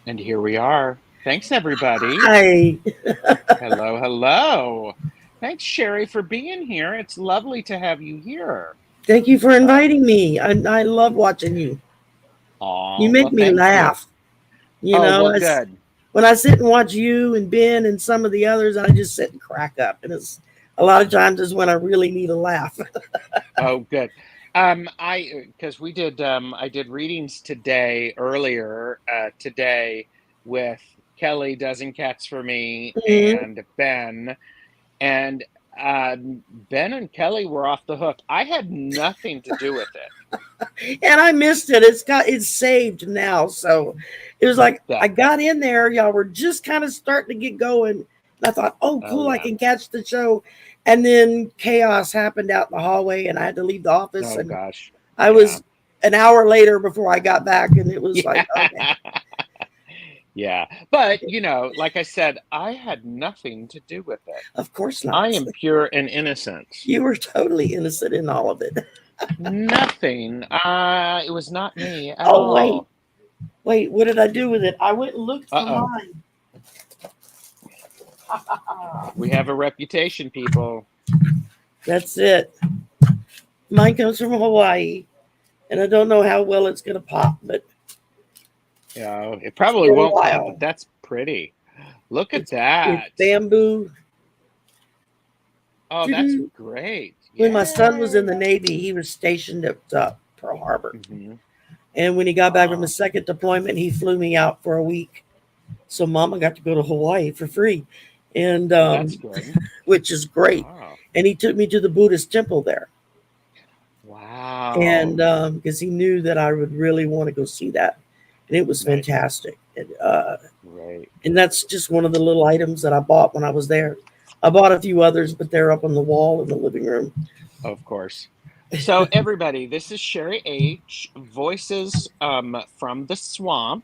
And here we are. Thanks, everybody. Hi. Hello, hello. Thanks, Sherry, for being here. It's lovely to have you here. Thank you for So, inviting me. I love watching you. You aw, make well, me thank you. laugh. You Oh, know, well, it's, good. when I sit and watch you and Ben and some of the others, I just sit and crack up. And it's a lot of times is when I really need a laugh. Oh, good. Because I did readings today, earlier today with Kelly Dozen Cats for Me Mhm. and Ben. And Ben and Kelly were off the hook. I had nothing to do with it. And I missed it. It's saved now. So it was like I That, got in there, y'all were just kind of starting to get going. And I thought, oh oh cool, I yeah. can catch the show. And then chaos happened out in the hallway and I had to leave the office Oh and gosh. I Yeah. was an hour later before I got back, and it was like, Yeah. okay, Yeah. But, like I said, I had nothing to do with it. of course not. I am pure and innocent. You were totally innocent in all of it. Nothing. It was not me at Oh, wait, all. wait, what did I do with it? I went and looked for Uh-oh. mine. We have a reputation, people. That's it. Mine comes from Hawaii, and I don't know how well it's going to pop, but It it's probably been a won't pop, but while. that's pretty. Look at It's that. bamboo. Oh, that's Doo-doo. great. When my son was in Yay. the Navy, he was stationed at Pearl Harbor. Hmm. And when he got back from Ah, his second deployment, he flew me out for a week. So Mama got to go to Hawaii for free. And well, that's good. which is great. Wow. And he took me to the Buddhist temple there, and Wow. because he knew that I would really want to go see that, and it was Nice. fantastic. Great. And that's just one of the little items that I bought when I was there. I bought a few others, but they're up on the wall in the living room. Of course. So, everybody, this is Sherry H, voices from the swamp.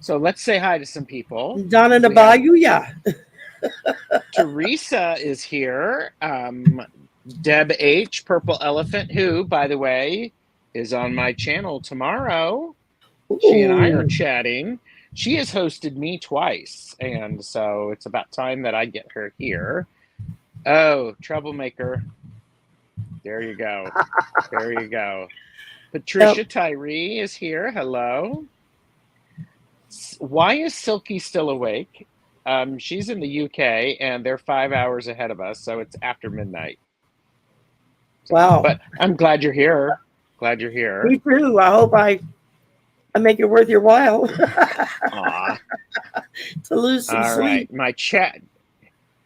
So, let's say hi to some people. Down in the We have bayou, yeah. Teresa is here. Deb H, Purple Elephant, who, by the way, is on my channel tomorrow. She and I are Ooh, chatting. She has hosted me twice, and so it's about time that I get her here. Oh, troublemaker. There you go. There you go. yep. Patricia Tyree is here. Hello. Why is Silky still awake? She's in the UK and they're 5 hours ahead of us, so it's after midnight. So, Wow. but I'm glad you're here. Glad you're here. Me too. I hope I make it worth your while Aw. to lose some All sleep. right.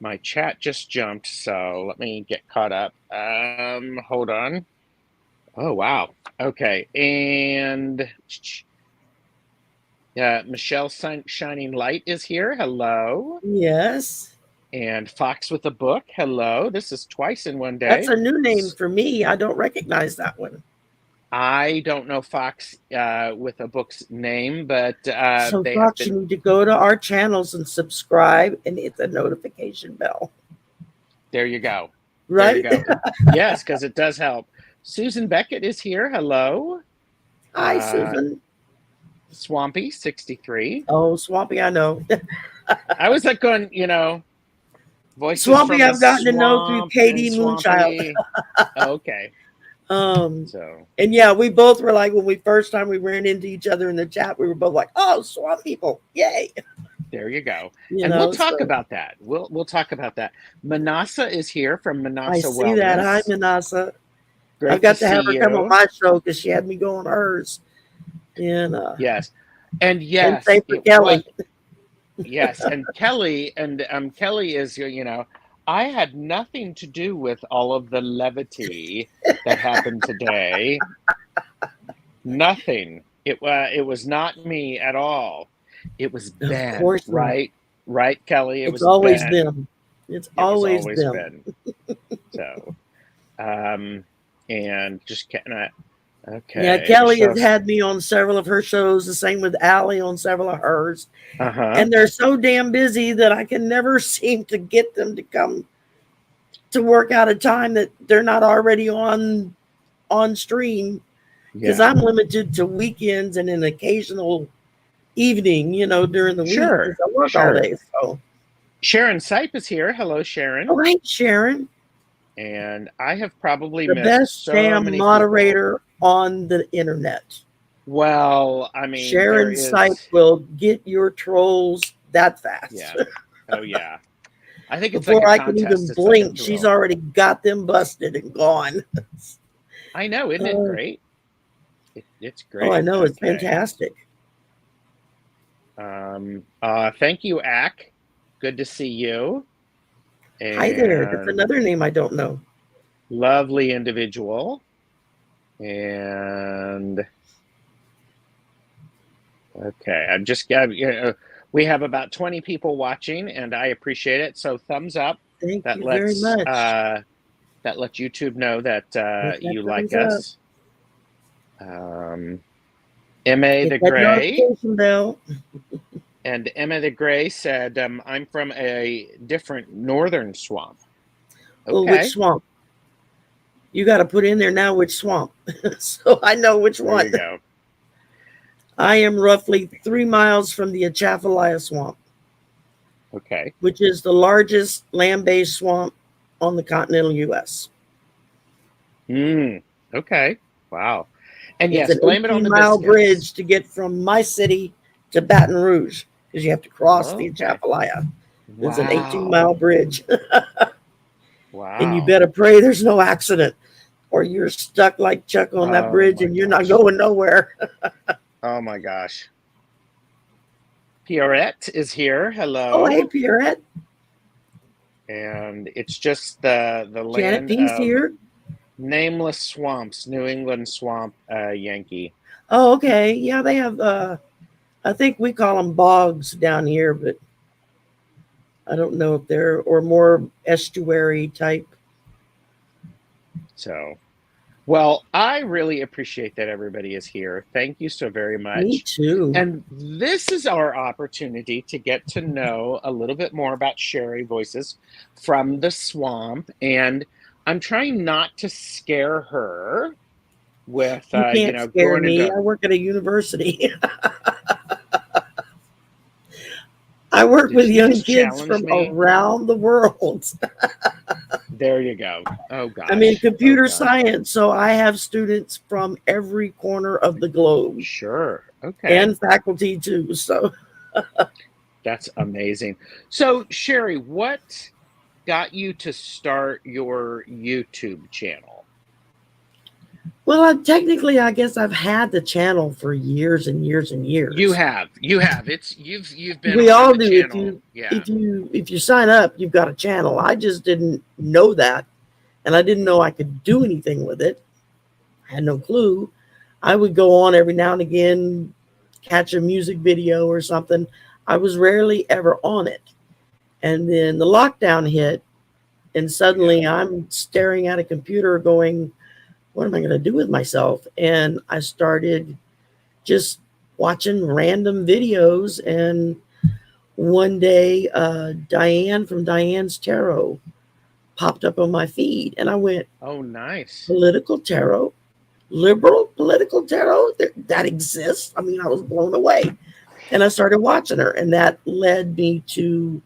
My chat just jumped, so let me get caught up. Hold on. Oh wow. Okay. And Michelle Shining Light is here. Hello. Yes. And Fox with a Book. Hello. This is twice in one That's day. a new name for me. I don't recognize that one. I don't know Fox with a book's name, but So, they have Fox, you been. need to go to our channels and subscribe and hit the notification bell. There you go. There you Right? go. Yes, because it does help. Susan Beckett is here. Hello. Hi, Uh, Susan. Swampy 63. Oh, Swampy, I know. I was like going, voices Swampy, from the I've gotten to know through swamp and Katie Moonchild. Swampy. Okay. Um, So, and yeah, we both were like, when we first time we ran into each other in the chat, we were both like, oh, Swamp People. Yay. there you go. You And we'll know, talk so about that. We'll talk about that. Manasa is here from I Manasa see that. Hi, Wellness. Manasa. I've Great to got to have see her come on you. my show because she had me go on hers. And Yes. And and yes, same for it was Kelly. yes, and Kelly is I had nothing to do with all of the levity that happened today. Nothing. It was not me at all. It was Of Ben, course not. right? Right, Kelly? It It's was always Ben. them. It's It was always always them. Ben. So, um, and just kind of Yeah, okay, Kelly has Michelle's. had me on several of her shows, the same with Allie on several of hers. Uh-huh. And they're so damn busy that I can never seem to get them to come to work out a time that they're not already on stream because Yeah. I'm limited to weekends and an occasional evening, during the week because Sure, I work all sure. day. So, Sharon Sipe is here. Hello, Sharon. oh, hey, Sharon, And I have probably the best missed so damn many people. moderator on the internet. Well, I mean, there Sharon Sipe is, will get your trolls that fast. yeah. Oh, yeah. I think it's like a Before I can contest. even It's like a blink, she's thrill. already got them busted and gone. I know, isn't it Uh, great? It's oh, I great. know. It's Okay. fantastic. Thank you, Ack. Good to see you. Hi there. That's And another name I don't know. lovely individual. And okay, we have about 20 people watching, and I appreciate it. So thumbs up. Thank That you very lets much. YouTube know that Hit that you like thumbs up. us. Um, Ma Hit the that Gray. notification bell. And Emma the Gray said, I'm from a different northern swamp. Well, which Okay, swamp? You got to put in there now which swamp. So I know which there one. you go. I am roughly 3 miles from the Atchafalaya Swamp, Okay. which is the largest land based swamp on the continental U.S. Okay. Wow. And It's yes, an blame it on the 18-mile biscuits. bridge to get from my city to Baton Rouge because you have to cross the Okay. Atchafalaya. It's an 18-mile Wow. bridge. And you Wow. better pray there's no accident or you're stuck like Chuck on that Oh bridge my and you're not gosh. going nowhere. Oh my gosh. Pierrette is here. Oh, hey, Hello. Pierrette. And it's just the Janet land P's of here. nameless swamps, New England swamp Yankee. Oh, okay. Yeah, they have, I think we call them bogs down here, but I don't know if they're, or more estuary type. So, well, I really appreciate that everybody is here. Thank you so very Me much. too. And this is our opportunity to get to know a little bit more about Sherry Voices from the Swamp. And I'm trying not to scare her with, You can't scare going me. into, I work at a university. I work with did you young just kids challenge from me? around the world. There you go. Oh I'm in gosh. Oh computer gosh. science, so I have students from every corner of the globe Sure. Okay. and faculty too. So, That's amazing. So, Sherry, what got you to start your YouTube channel? well, technically, I guess I've had the channel for years and years and You years. have. You have. You've been We on all the do. channel. Yeah. If you sign up, you've got a channel. I just didn't know that, and I didn't know I could do anything with it. I had no clue. I would go on every now and again, catch a music video or something. I was rarely ever on it. And then the lockdown hit, and Yeah. suddenly I'm staring at a computer going, what am I going to do with myself? And I started just watching random videos. And one day, Diane from Diane's Tarot popped up on my feed, and I went, Oh, nice. political tarot? Liberal political tarot that exists. I mean, I was blown away, and I started watching her, and that led me to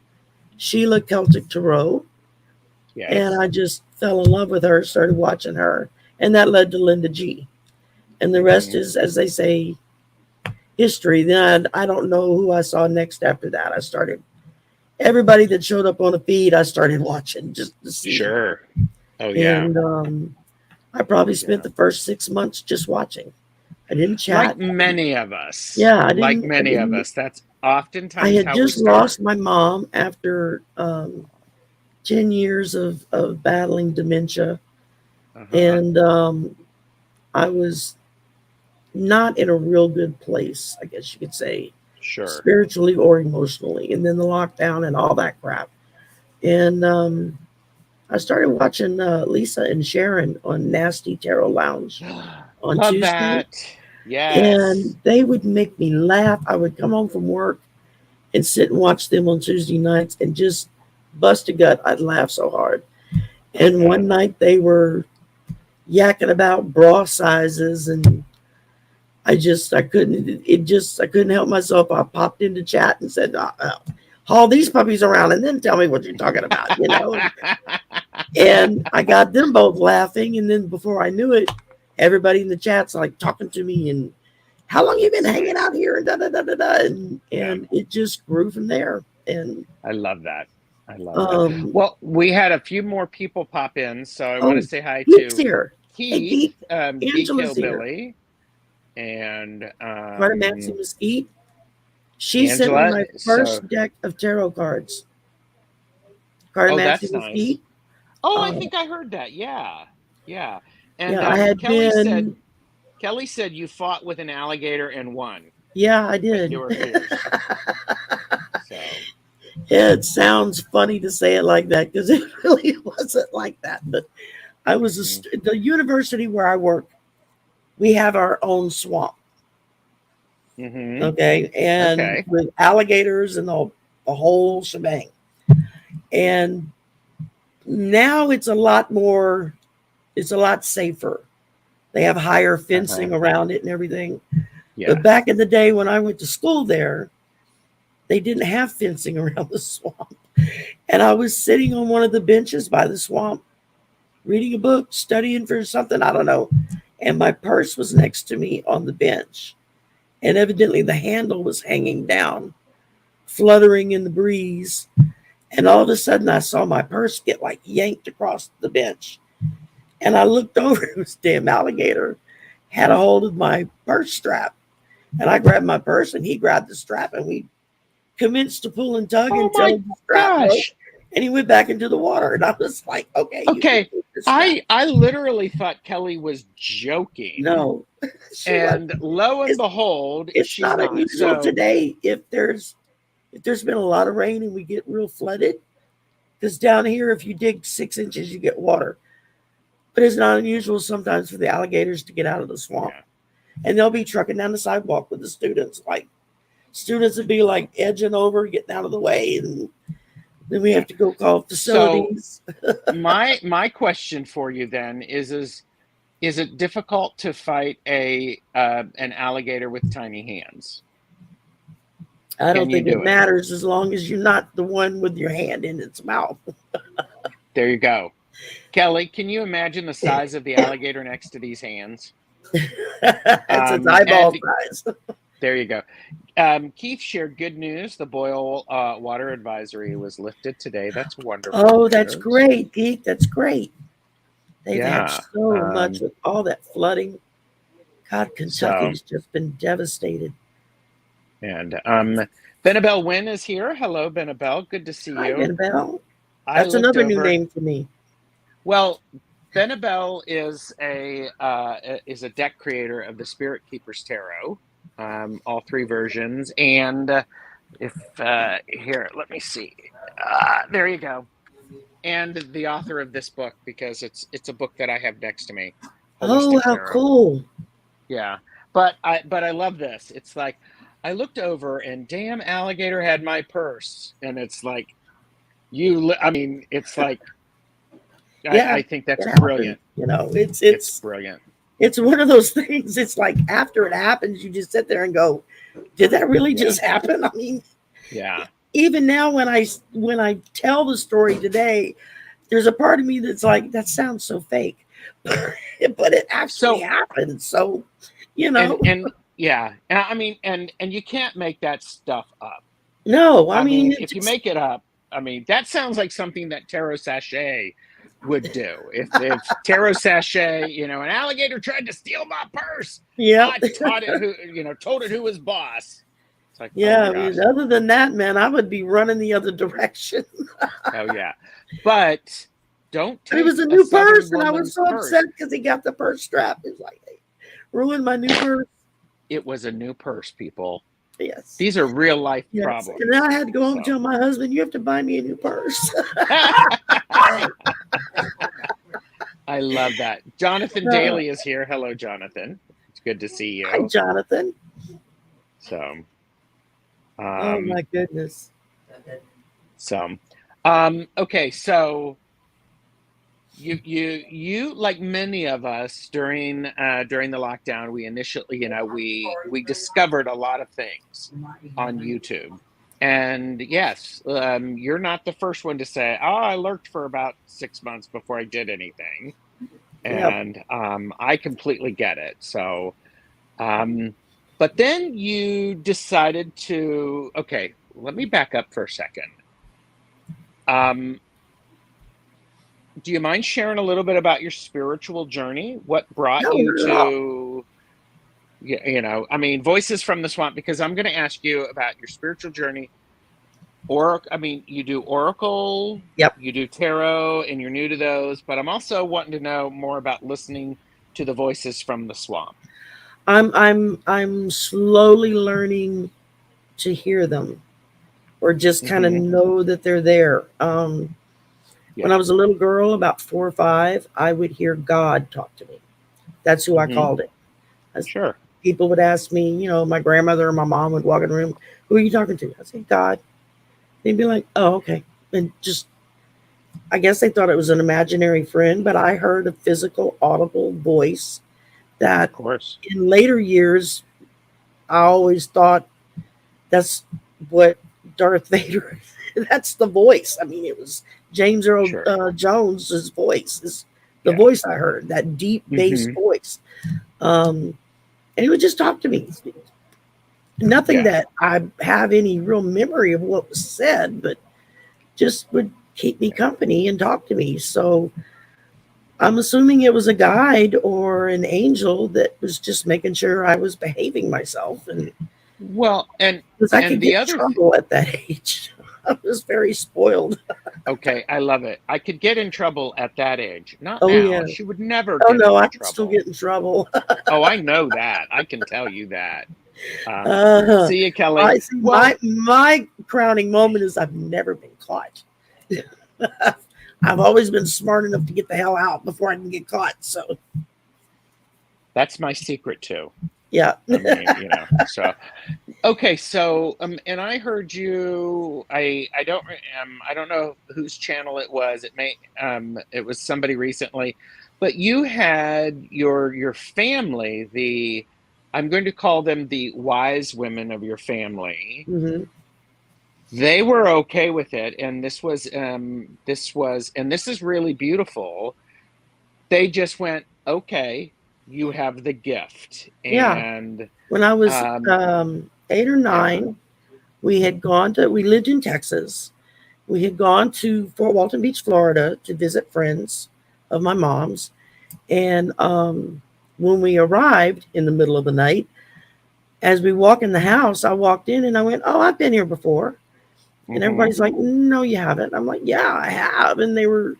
Sheila Celtic Tarot, and Yes. I just fell in love with her. Started watching her, and that led to Linda G. And the rest Hmm. is, as they say, history. Then I don't know who I saw next after that. I started everybody that showed up on the feed. I started watching just to see, Sure. Oh, yeah. and I probably spent Yeah. the first 6 months just wating. I didn't Like chat. many of us. Yeah, I Like didn't. I many of didn't. us. That's I oftentimes had how we just start. lost my mom after 10 years of battling dementia, Uh-huh. and I was not in a real good place, I guess you could say, Sure. spiritually or emotionally. And then the lockdown and all that crap. And I started watching Lisa and Sharon on Nasty Tarot Lounge on Love Tuesday, that. Yes. and they would make me laugh. I would come home from work and sit and watch them on Tuesday nights and just bust a gut. I'd laugh so hard. And Uh-huh. one night they were yakking about bra sizes and I couldn't help myself. I popped into chat and said, haul these puppies around and then tell me what you're talking about, and I got them both laughing. And then before I knew it, everybody in the chat's like talking to me and how long you been hanging out here and da da da da da. And it just grew from there. And I love that. I love that. um Well, we had a few more people pop in, so I want to oh, say hi Keith's to here. Hey Keith, Keith, Geek Angela's here. Hillbilly, and Cartomancy Mesquite. She sent me Angela. my So, first deck of tarot cards. oh, Cartomancy that's nice. Mesquite. Oh, I Uh, think I heard that. Yeah, yeah. And yeah, I had been. Kelly said you fought with an alligator and won, Yeah, I but did. you were fierce. So, It sounds funny to say it like that because it really wasn't like that. But I was mhm, the university where I work. We have our own swamp, mhm. okay, and Okay. with alligators and the whole shebang. And now it's a lot more. It's a lot safer. They have higher Uh-huh. fencing around it and everything. But Yes. back in the day when I went to school there, they didn't have fencing around the swamp. And I was sitting on one of the benches by the swamp, reading a book, studying for something, I don't know. And my purse was next to me on the bench. And evidently the handle was hanging down, fluttering in the breeze. And all of a sudden I saw my purse get like yanked across the bench. And I looked over, it was a damn alligator, had a hold of my purse strap. And I grabbed my purse and he grabbed the strap and we commenced to pull and tug Oh until my the strap broke gosh. and he went back into the water. And I was like, okay, you can Okay. keep the strap. I literally thought Kelly was joking, No, she was. and lo and It's, behold, it's she's not not. unusual So, today if there's been a lot of rain and we get real flooded. Because down here, if you dig 6 inches, you get water. But it's not unusual sometimes for the alligators to get out of the swamp. yeah. And they'll be trucking down the sidewalk with the students. Like students would be like edging over, getting out of the way, and then we Yeah. have to go call So facilities. my question for you then is it difficult to fight a an alligator with tiny hands? I Can don't you think it do it? matters as long as you're not the one with your hand in its mouth. There you go. Kelly, can you imagine the size of the alligator next to these hands? It's its eyeball And size. there you go. Keith shared good news. The boil water advisory was lifted today. That's wonderful Oh, that's news. great, Pete. That's great. They've had Yeah. so much with all that flooding. God, So, Kentucky's just been devastated. and Benabel Wynn is here. Hello, Benabel. Good to see Hi, you. Annabelle. I That's looked another new over. name for me. Well, Benabel is a deck creator of the Spirit Keepers Tarot, all three versions. And if here, let me see. There you go. And the author of this book because it's a book that I have next to me, Oh, Holistic how Tarot. cool. Yeah, but I love this. It's like I looked over and damn alligator had my purse, and it's like I mean, it's like Yeah, I think that's it happens. brilliant. It's It's it's brilliant. it's one of those things. It's like after it happens, you just sit there and go, "Did that really Yeah, just happen?" I mean, yeah. even now when I tell the story today, there's a part of me that's like, "That sounds so fake," but it actually So happened. So, and yeah, and I mean, and you can't make that stuff up. no, I I mean, mean, it if you just make it up, I mean, that sounds like something that Taro Sachet would do. If Taro Sachet, an alligator tried to steal my purse, yeah, I taught it who, told it who was boss. It's like, oh yeah. my I mean, gosh, other than that, man, I would be running the other direction. oh yeah. But don't And it was take a a new Southern purse, and I was woman's so upset purse. because he got the purse strap. It's like, hey, ruined my new purse. It was a new purse, people. Yes. These are real life Yes. And then problems. I had to go home and So tell my husband, you have to buy me a new purse. I love that. Jonathan uh, Daly is here. Hello, Jonathan. It's good to see Hi, you. Jonathan. So, Oh, um, my goodness. so, okay. So You like many of us during the lockdown, we initially, we discovered a lot of things on YouTube. And yes, you're not the first one to say, "Oh, I lurked for about 6 months before I did anything," Yep. and I completely get it. So, um, but then you decided to, okay, let me back up for a second. Um, do you mind sharing a little bit about your spiritual journey? What brought No, you not at all. to, I mean, Voices from the Swamp, because I'm going to ask you about your spiritual journey. Or, I mean, you do Oracle, Yep. you do Tarot, and you're new to those, but I'm also wanting to know more about listening to the voices from the swamp. I'm slowly learning to hear them or just kind of Hmm. know that they're there. When I Yeah. was a little girl, about 4 or 5, I would hear God talk to me. That's who I Hmm. called it. As Sure. people would ask me, my grandmother or my mom would walk in the room, "Who are you talking to?" I say, "God." They'd be like, "Oh, okay." And just, I guess they thought it was an imaginary friend, but I heard a physical, audible voice Of that course. in later years, I always thought that's what Darth Vader, that's the voice. I mean, it was James Earl Sure. Jones's voice, is the Yeah. voice I heard, that deep bass Hmm. voice. And he would just talk to me. Nothing Yeah. that I have any real memory of what was said, but just would keep me company and talk to me. So I'm assuming it was a guide or an angel that was just making sure I was behaving myself. And Well, because I and could the get in other trouble at that age, I was very spoiled. okay, I love it. I could get in trouble at that age. Not Oh, now. yeah. She would never Oh, get no, into I could still trouble. get in trouble. Oh, I know that. I can tell you that. Um, Uh, See you, Kelly. I see. Well, My crowning moment is I've never been caught. I've always been smart enough to get the hell out before I can get caught. So that's my secret too. yeah. I mean, so okay, so and I heard you. I don't know whose channel it was. It was somebody recently, but you had your family. I'm going to call them the wise women of your family. Hmm. They were okay with it, and and this is really beautiful. They just went, okay, you have the gift, Yeah. and When I was um, 8 or 9, yeah. we lived in Texas. We had gone to Fort Walton Beach, Florida to visit friends of my mom's. And when we arrived in the middle of the night, as we walk in the house, I walked in and I went, "Oh, I've been here before." And Hmm. everybody's like, "No, you haven't." I'm like, "Yeah, I have." And they were,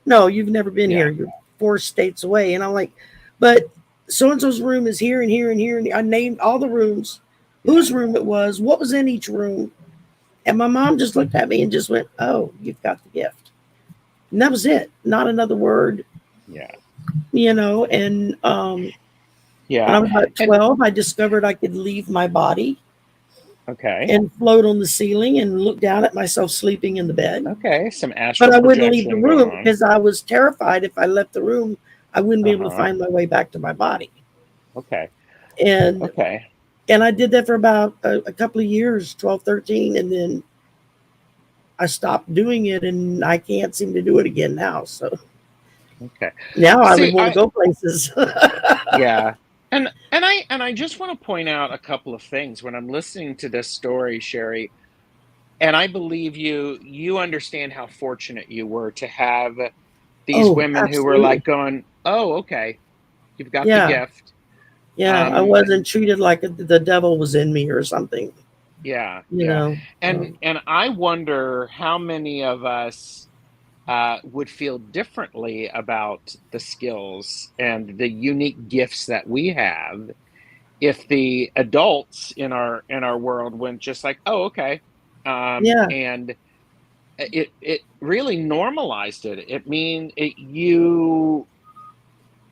"No, you've never been here. Yeah. You're 4 states away." And I'm like, "But so and so's room is here and here and here." And I named all the rooms, Yeah. whose room it was, what was in each room. And my mom just looked at me and just went, "Oh, you've got the gift." And that was it. Not another word, Yeah. And when I Yeah. was about And 12, I discovered I could leave my body okay. and float on the ceiling and look down at myself sleeping in the bed. Okay. Some But astral I wouldn't leave the projection going room on. because I was terrified if I left the room, I wouldn't be able to Uh-huh. find my way back to my body. Okay. And Okay. and I did that for about a couple of years, 12, 13, and then I stopped doing it and I can't seem to do it again now. So Okay. now I would See, want to I go places. yeah. And I just want to point out a couple of things when I'm listening to this story, Sherry, and I believe you understand how fortunate you were to have these Oh, women who were absolutely. like going, "Oh, okay. You've got the Yeah. gift." Yeah. I Um wasn't treated like the devil was in me or something, yeah, you yeah. know. And I wonder how many of us would feel differently about the skills and the unique gifts that we have if the adults in our world went just like, oh, okay, Yeah. and it really normalized it. It mean it, you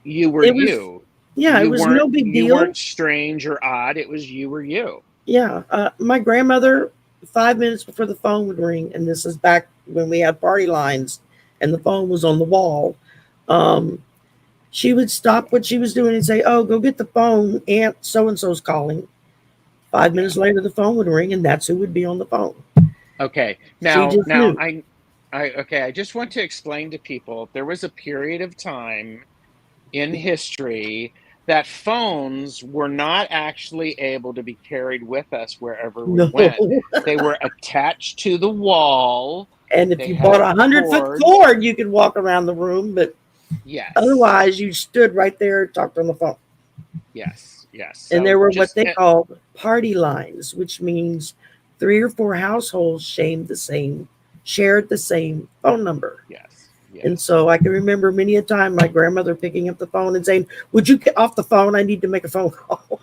were It was, you. yeah, it You was weren't no big you deal. weren't strange or odd. It was you were you. Yeah. My grandmother, 5 minutes before the phone would ring, and this is back when we had party lines and the phone was on the wall. Um, she would stop what she was doing and say, "Oh, go get the phone. Aunt so and so's calling." 5 minutes Yeah. later, the phone would ring, and that's who would be on the phone. Okay. She Now, just knew. okay, I just want to explain to people there was a period of time in history that phones were not actually able to be carried with us wherever we No. went. They were attached to the wall. And if They you bought had 100-foot cords. cord, you could walk around the room, but Yes. otherwise, you stood right there and talked on the phone. Yes. Yes. And So there were what just they called party lines, which means 3 or 4 households shared the same phone number. yes. And Yes. so I can remember many a time my grandmother picking up the phone and saying, "Would you get off the phone? I need to make a phone call."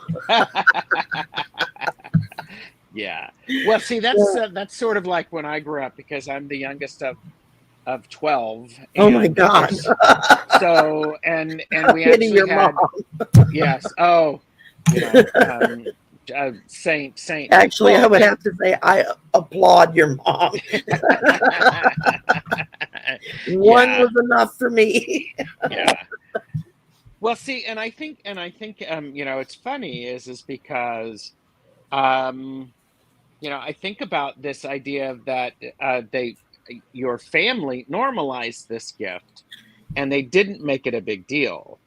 Yeah. Well, see, Yeah. that's sort of like when I grew up because I'm the youngest of 12, Oh my and God. there's so and we Pity actually your mom. had, yes. Oh, you know, saint. Actually, I Well, would and have to say I applaud your mom. One yeah, was enough for me. yeah. Well, see, and I think it's funny is because um I think about this idea of that they your family normalized this gift and they didn't make it a big deal.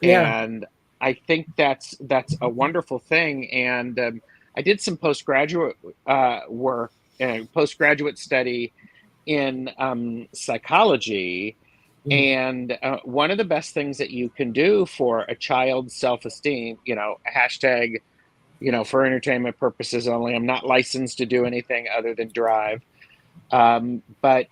Yeah. And I think that's a wonderful thing. And I did some postgraduate work and postgraduate study in psychology. Mm. And one of the best things that you can do for a child's self-esteem, hashtag, for entertainment purposes only. I'm not licensed to do anything other than drive. But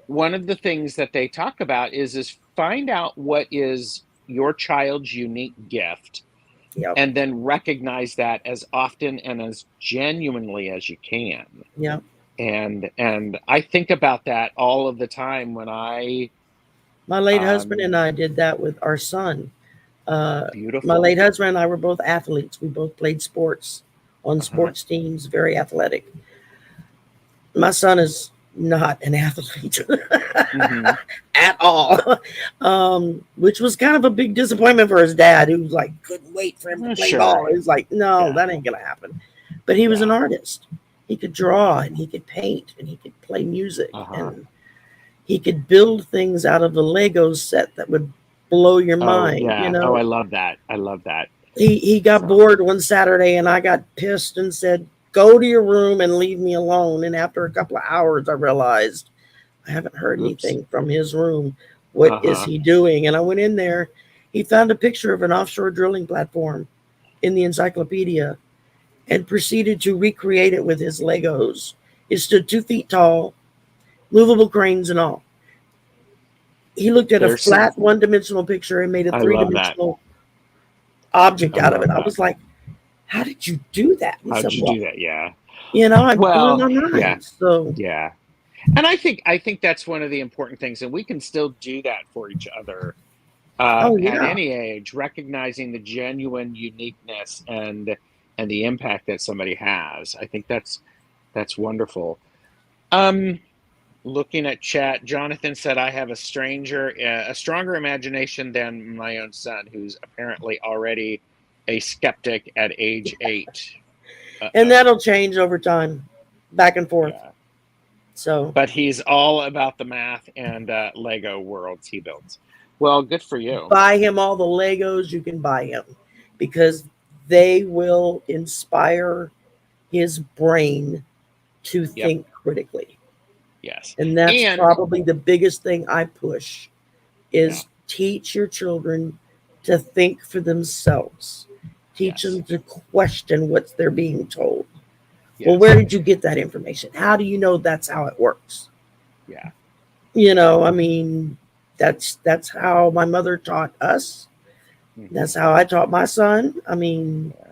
one of the things that they talk about is find out what is your child's unique gift Yep. and then recognize that as often and as genuinely as you can. Yep. And I think about that all of the time when I My late husband um and I did that with our son. Uh, my late beautiful. husband and I were both athletes. We both played sports on Uh-huh. sports teams, very athletic. My son is not an athlete Mm-hmm. at all, which was kind of a big disappointment for his dad, who like couldn't wait for him to play Sure. ball. He was like, "No, Yeah. that ain't gonna happen." But he was an Yeah. artist. He could draw and he could paint and he could play music Uh-huh. and he could build things out of the Lego set that would blow your Oh, mind. yeah. Oh, I love that. I love that. He got So, bored one Saturday and I got pissed and said, "Go to your room and leave me alone." And after a couple of hours, I realized I haven't heard oops. anything from his room. What is Uh-huh. he doing? And I went in there. He found a picture of an offshore drilling platform in the encyclopedia and proceeded to recreate it with his Legos. It stood 2 feet tall, movable cranes and all. He looked at a There's some flat one dimensional picture and made a I three love that. dimensional object I out of it. love I that. was like, "How did you do that?" He How'd said, you "Well, do that? Yeah. it blew Well, my yeah. mind." So, Yeah. And I think that's one of the important things, and we can still do that for each other oh, at yeah. any age, recognizing the genuine uniqueness and the impact that somebody has. I think that's wonderful. Um, Looking at chat, Jonathan said, "I have a stronger imagination than my own son, who's apparently already a skeptic at age 8." And Uh-oh. that'll change over time, back and forth. Yeah. So, But he's all about the math and Lego worlds he builds. Well, good for you. buy him all the Legos you can buy him because they will inspire his brain to Yep. think critically. Yes. And that's And probably the biggest thing I push yeah. is teach your children to think for themselves. Teach Yes. them to question what they're being told. Well, where Yes. did you get that information? How do you know that's how it works? Yeah. I mean, that's how my mother taught us. Hmm. That's how I taught my son. I mean, Yeah.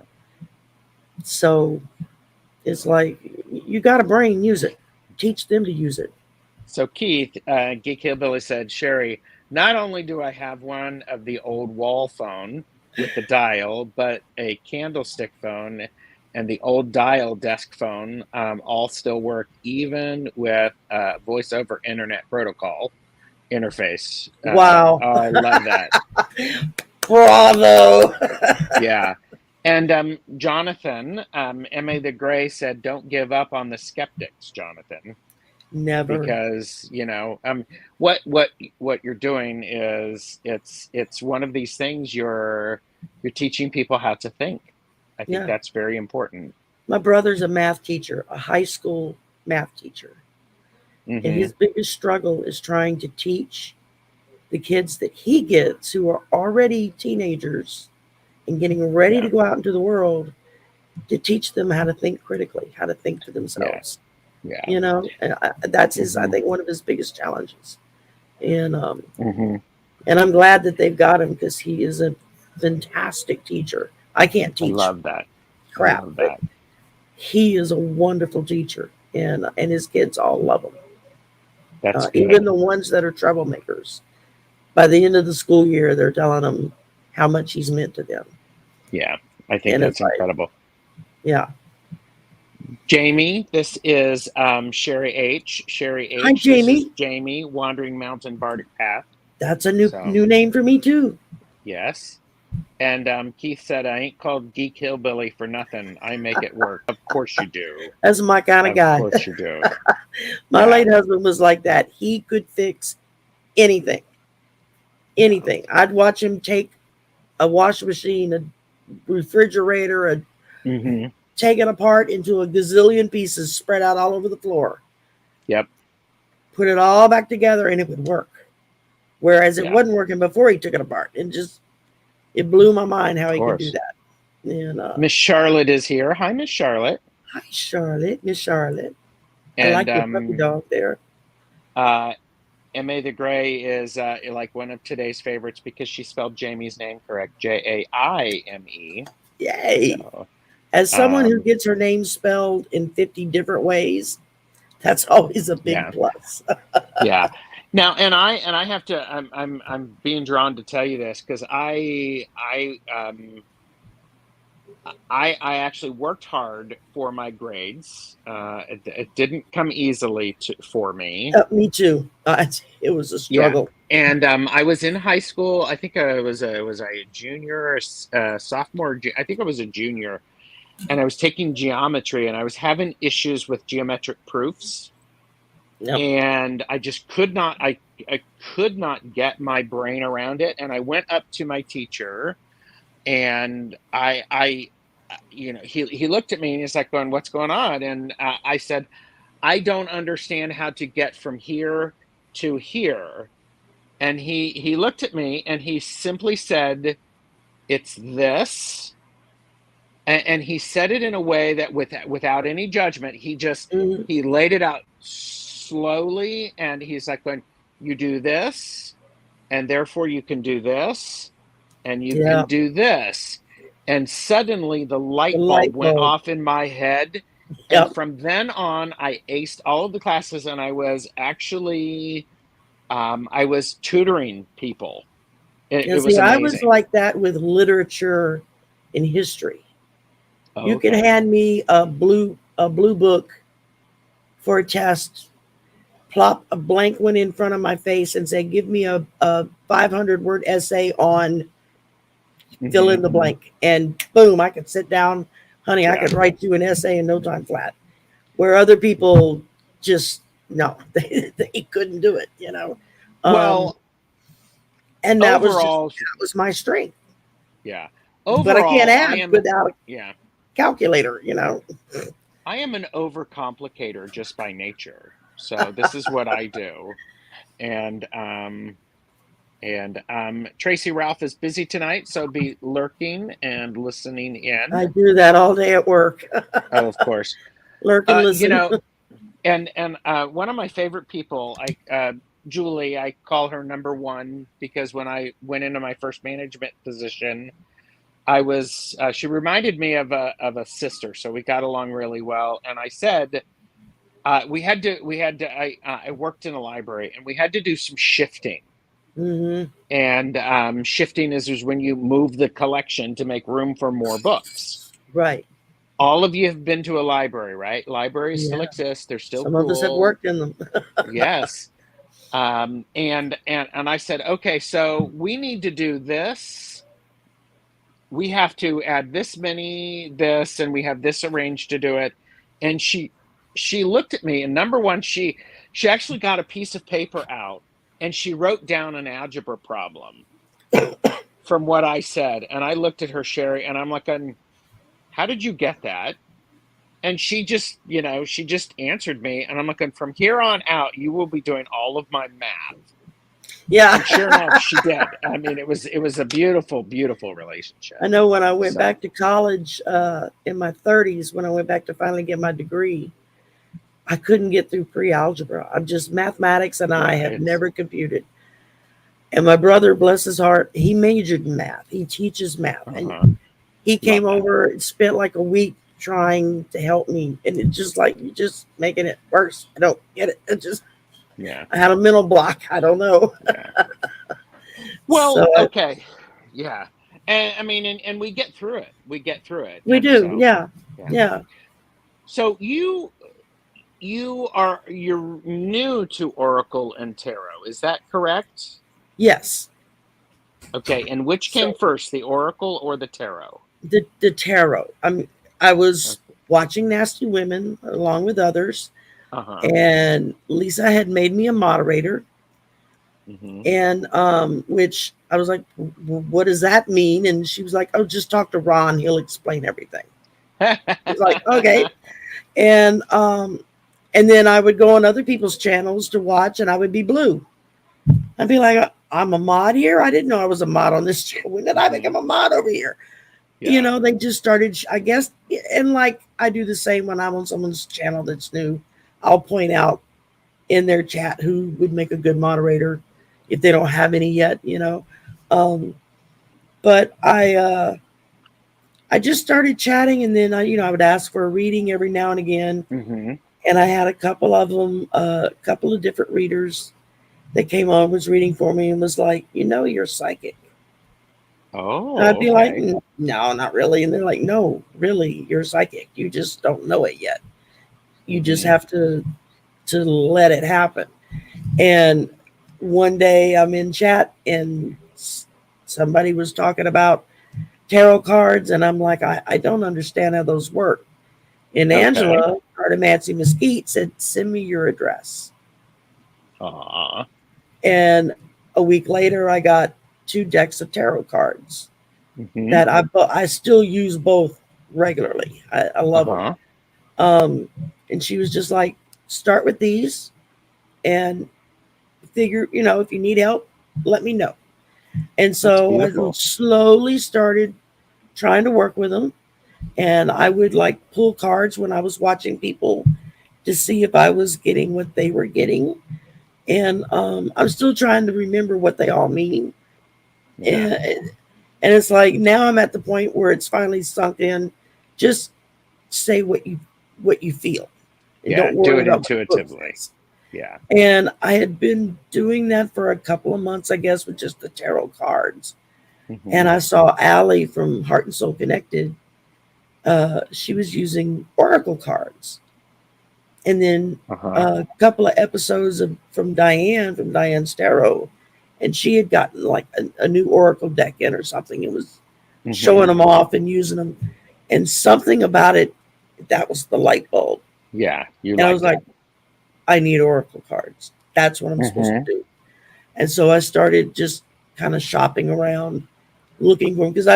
so it's like you got a brain, use it. Teach them to use it. So Keith, Geek Hillbilly said, "Sherry, not only do I have one of the old wall phone with the dial, but a candlestick phone and the old dial desk phone all still work, even with voice over internet protocol. interface. Wow. Oh, I love that. Bravo. Yeah. And Jonathan, M.A. the Gray said, don't give up on the skeptics, Jonathan, Never. because, what you're doing is it's one of these things you're teaching people how to think. I think Yeah. that's very important. My brother's a math teacher, a high school math teacher. And Hmm. his biggest struggle is trying to teach the kids that he gets who are already teenagers and getting ready to Yeah. go out into the world to teach them how to think critically, how to think for Yeah. themselves. Yeah. You know, and that's his, I Hmm. think, one of his biggest challenges. And Hmm. and I'm glad that they've got him because he is a fantastic teacher. I can't I teach love that. I crap, love but that. he is a wonderful teacher, and his kids all love him. That's Even good. the ones that are troublemakers. By the end of the school year, they're telling him how much he's meant to them, Yeah. I think and it's that's like, incredible. yeah. Jamie, this is Shari H. Shari Hi, H. This is Jamie. Jamie, Wandering Mountain Bardic Path. That's a new So, new name for me too. yes. And Keith said, I ain't called Geek Hillbilly for nothing. I make it work. Of course you do. That's my kind of Of guy. course you do. My Yeah. late husband was like that. He could fix anything, Yeah. anything. I'd watch him take a washing machine, a refrigerator, and Hmm. take it apart into a gazillion pieces spread out all over the floor. Yep. Put it all back together, and it would work. Whereas it Yeah. wasn't working before he took it apart. It blew my mind how Of he could do course. that. And Miss Charlotte is here. Hi, Miss Charlotte. hi, Charlotte, Miss Charlotte. I And like your puppy dog there. uh, M.A. the Gray is like one of today's favorites because she spelled Jamie's name correct. Jaime. Yay! So, As someone who um, gets her name spelled in 50 different ways, that's always a big yeah. plus. Yeah. Now, and I have to. I'm being drawn to tell you this because I actually worked hard for my grades. It didn't come easily for me. Me too. It was a Yeah. struggle. And I was in high school. I think I was a junior or sophomore. I think I was a junior, and I was taking geometry, and I was having issues with geometric proofs, Yep. and I just I could not get my brain around it. And I went up to my teacher, and he looked at me and he's like going, "What's going on?" And I said, "I don't understand how to get from here to here." And he looked at me and he simply said, "It's this." And he said it in a way that without any judgment, Mhm. he laid it out slowly, and he's like going, "You do this, and therefore you can do this, and you can Yeah. do this." And suddenly the The light bulb light went bulb. off in my head. And Yep. from then on, I aced all of the classes, and I was actually I was tutoring people. It And see, was I was amazing. like that with literature and history. Oh, You can okay. hand me a blue book for a test, plop a blank one in front of my face, and say, "Give me a 500-word essay on fill Hmm. in the blank," and boom, I could sit down, honey. I Yeah. could write you an essay in no time flat. Where other people just no, they couldn't do it. Um, Well, and overall, that was my strength. yeah. But I can't Overall, add without a yeah, calculator. I am an overcomplicator just by nature. So this is what I do. And Tracy Ralph is busy tonight, so be lurking and listening in. I do that all day at work. Oh, of course. Lurk and You listen. know, and one of my favorite people, Julie, I call her number one because when I went into my first management position, I was she reminded me of a sister, so we got along really well. And I said I worked in a library, and we had to do some shifting. Hmm. And shifting is when you move the collection to make room for more books. Right. All of you have been to a library, right? Libraries still Yeah. exist. They're still Some of us have cool. worked in them. Yes. And I said, okay, so we need to do this. We have to add this many this, and we have this arranged to do it. And she looked at me, and number one, she actually got a piece of paper out and she wrote down an algebra problem from what I said. And I looked at her, Sherry, and I'm like, how did you get that? And she just answered me, and I'm looking, from here on out, you will be doing all of my math. Yeah. And sure enough, she did. I mean, it was a beautiful, beautiful relationship. I know when I went So back to college in my 30s, when I went back to finally get my degree, I couldn't get through pre-algebra. I'm just mathematics, and I yeah, have it's never computed. And my brother, bless his heart, he majored in math. He teaches math, and uh-huh. he Love came that. over and spent like a week trying to help me, and it's just like you're just making it worse. I don't get it. It just Yeah, I had a mental block. I don't know. yeah. So Well, okay, yeah, and I mean, and we get through it. We get through it, we and do. so Yeah. yeah. Yeah. So you're new to Oracle and Tarot. Is that correct? Yes. Okay, and which came So first, the Oracle or the Tarot? the tarot. I was Okay. watching Nasty Women along with others, Uh-huh. and Lisa had made me a moderator, Mm-hmm. and which I was like, what does that mean? And she was like, oh, just talk to Ron, he'll explain everything. I was like, okay. And then I would go on other people's channels to watch, and I would be blue. I'd be like, I'm a mod here. I didn't know I was a mod on this channel. When did I hmm become a mod over here? Yeah. They just started, I guess, and like I do the same when I'm on someone's channel that's new. I'll point out in their chat who would make a good moderator if they don't have any yet. Um, but I just started chatting, and then I would ask for a reading every now and again, hmm and I had a couple of them, a couple of different readers that came on, was reading for me, and was like, you're psychic. And I'd Oh, be like, okay. no, not really. And they're like, no, really, you're psychic. You just don't know it yet. You just hmm have to let it happen. And one day I'm in chat, and somebody was talking about tarot cards, and I'm like, I don't understand how those work. And Okay. Angela, Artemancy Mesquite, said, send me your address. Aw. And a week later, I got 2 decks of tarot cards hmm that I still use both regularly. I love them. Uh-huh. Um, and she was just like, start with these and figure, if you need help, let me know. And That's so I beautiful. slowly started trying to work with them. And I would like pull cards when I was watching people to see if I was getting what they were getting. And I'm still trying to remember what they all mean. Yeah. And it's like now I'm at the point where it's finally sunk in. Just say what you feel, and Yeah. don't Do worry it about what the book intuitively. says. Yeah. And I had been doing that for a couple of months, I guess, with just the tarot cards. hmm And I saw Allie from Heart and Soul Connected. She was using oracle cards, and then Uh-huh. a couple of episodes from Diane's tarot, and she had gotten like a new oracle deck in or something. It was showing hmm them off and using them, and something about it, that was the light bulb. Yeah. You And I was liked like, it. I need oracle cards. That's what I'm supposed to hmm do. And so I started just kind of shopping around, looking for them, because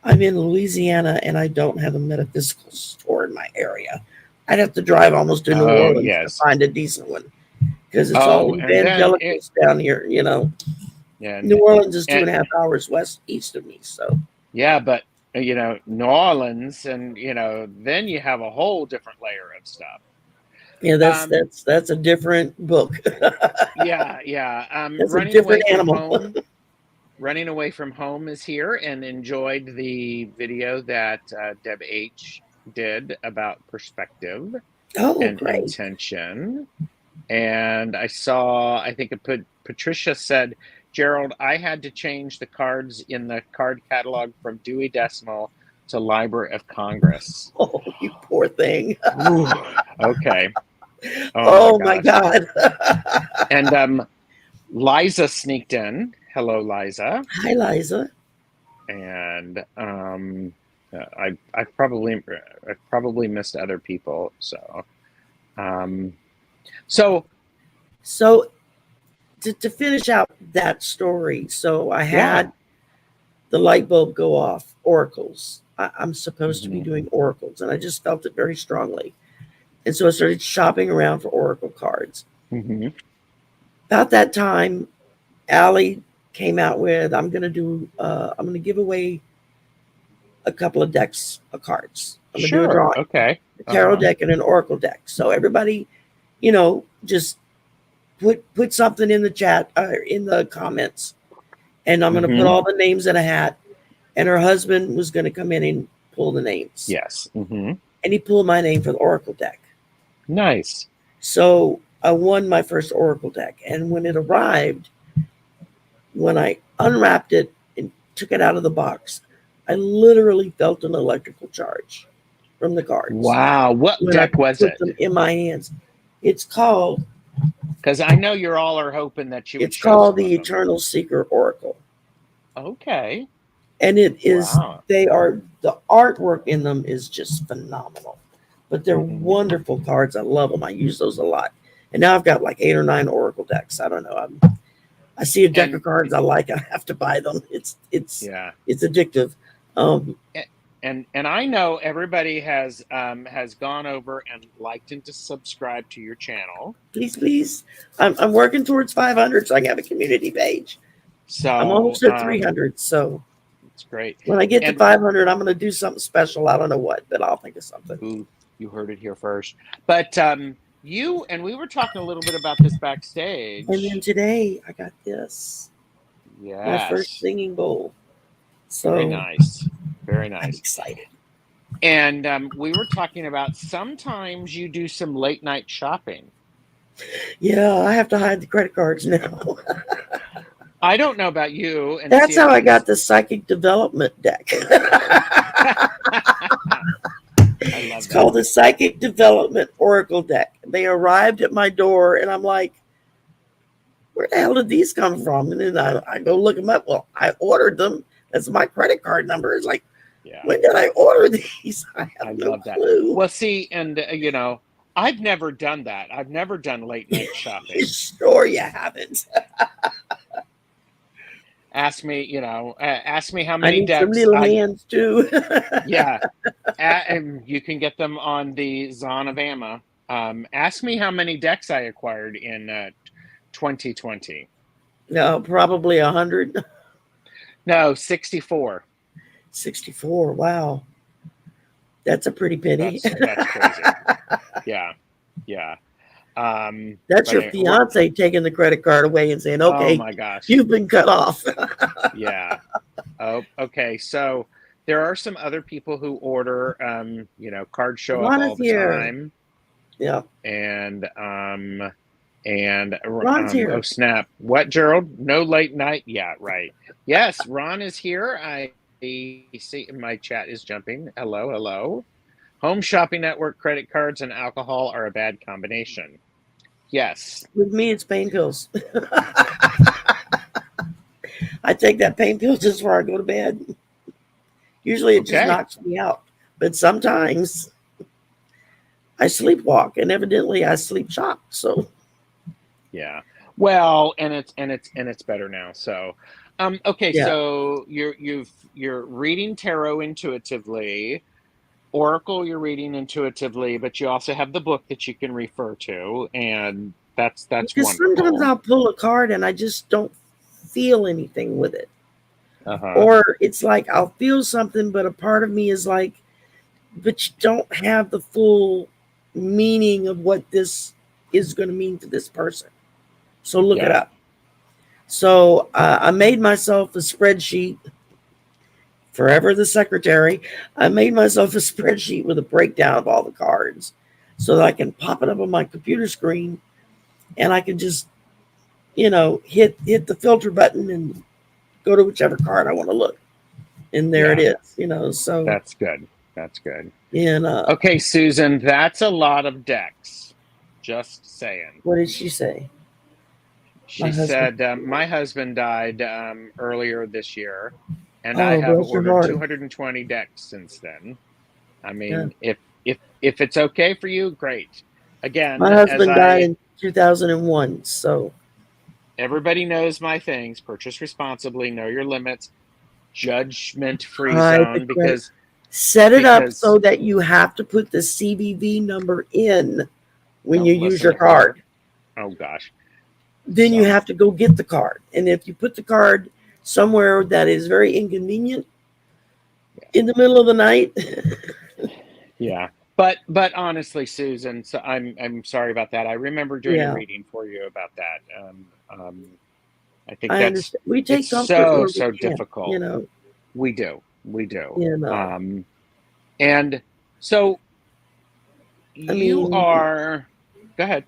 I'm in Louisiana, and I don't have a metaphysical store in my area. I'd have to drive almost to New Oh, Orleans to yes. find a decent one, because it's all Oh, and then evangelicals down here. and New Orleans is two and and a half hours west east of me. So yeah, but New Orleans, and then you have a whole different layer of stuff. yeah, that's Um, that's that's a different book. yeah, yeah. That's a different animal. Running away from home is here, and enjoyed the video that Deb H did about perspective Oh, and great. intention. And I think it put Patricia said, Gerald, I had to change the cards in the card catalog from Dewey Decimal to Library of Congress. Oh, you poor thing. Ooh, okay. Oh my Oh my gosh. God. And Liza sneaked in. Hello, Liza. Hi, Liza. And I've probably missed other people. Um, so So to finish out that story, so I yeah. had the light bulb go off, oracles. I'm supposed to be Hmm. doing oracles, and I just felt it very strongly. And so I started shopping around for oracle cards. Hmm. About that time, Allie came out with, I'm going to give away a couple of decks of cards. I'm going to do a Sure. drawing, Okay. a tarot Uh-huh. deck and an oracle deck. So everybody, just put something in the chat, in the comments, and I'm going to put Hmm. all the names in a hat. And her husband was going to come in and pull the names, Yes. Hmm. and he pulled my name for the oracle deck. Nice. So I won my first oracle deck, and when it arrived, when I unwrapped it and took it out of the box, I literally felt an electrical charge from the cards Wow. What when I deck was put it? them in my hands. It's called Because I know you're all are hoping that you would it's show called some the of them. Eternal Seeker Oracle. Okay. And Wow. the artwork in them is just phenomenal. But they're Hmm. wonderful cards. I love them. I use those a lot. And now I've got like 8 or 9 Oracle decks. I don't know. I see a deck of And cards I like, I have to buy them. yeah. It's addictive. Um, A- and I know everybody has gone over and liked and to subscribe to your channel. Please, please. I'm working towards 500, so I can have a community page. I'm So almost at 300. So it's great. when I get to And 500, I'm going to do something special. I don't know what, but I'll think of something. you heard it here first. But you and we were talking a little bit about this And then backstage. today I got this, my first Yes. singing bowl. Very So nice. Very I'm nice. excited. And we were talking about sometimes you do some late night shopping. Yeah, I have to hide the credit cards now. I don't know about you and That's see how if I got it's the psychic development deck. I It's love that. called the Psychic Development Oracle deck. They arrived at my door, and I'm like, where the hell did these come from? And then I go look them up. Well, I ordered them. That's my credit card number. It's like, Yeah. when did I order these? I I have no love that. clue. Well, see, and I've never done that. I've never done late night shopping. Sure, you haven't. Ask me how I many need some decks little I hands too. yeah, and you can get them on the Zon of Amma. Ask me how many decks I acquired in 2020. No, probably 100. No, 64. 64. Wow, that's a pretty penny. That's crazy. Yeah, yeah. That's But your anyway, we're, fiance taking the credit card away and saying, oh "Okay, my gosh. you've been cut off." Yeah. Oh, okay. So there are some other people who order, cards show up Ron is all the here. time, Yeah, and Ron's oh here. snap! What, Gerald? No late night? Yeah, right. Yes, Ron is here. I see my chat is jumping. Hello, hello. Home Shopping Network credit cards and alcohol are a bad combination. Yes. With me, it's pain pills. I take that pain pill just before I go to bed. Usually, it just Okay. knocks me out, but sometimes I sleepwalk, and evidently, I sleep shock. So, Yeah. Well, and it's better now. So, okay. yeah, So you're reading tarot intuitively, Oracle you're reading intuitively, but you also have the book that you can refer to, and that's because sometimes wonderful. I'll pull a card and I just don't feel anything with it. Uh-huh. Or it's like I'll feel something, but a part of me is like, but you don't have the full meaning of what this is going to mean to this person. So look it Yeah. up. So I made myself a spreadsheet. Forever the secretary. I made myself a spreadsheet with a breakdown of all the cards so that I can pop it up on my computer screen and I can just, hit the filter button and go to whichever card I want to look. And there it Yeah. is. So, That's good. That's good. and Okay, Susan, that's a lot of decks. Just saying. What did she say? My She husband. said, my husband died earlier this year, and I Oh, have bless your ordered heart. 220 decks since then. I Yeah. mean, if it's okay for you, great. Again, My as husband died I in 2001. So everybody knows my things, purchase responsibly, know your limits, judgment free hide the zone, credit. because Set it up so because that you have to put the CVV number in when you don't use listen your to her. card. Oh gosh. Then you So have to go get the card. And if you put the card somewhere that is very inconvenient in the middle of the night, yeah. But honestly, Susan, so I'm sorry about that. I remember doing a yeah, reading for you about that. I think I that's understand. We it's take comfort so where we so can, difficult. We do. We do. you know. And so I you mean, are go ahead.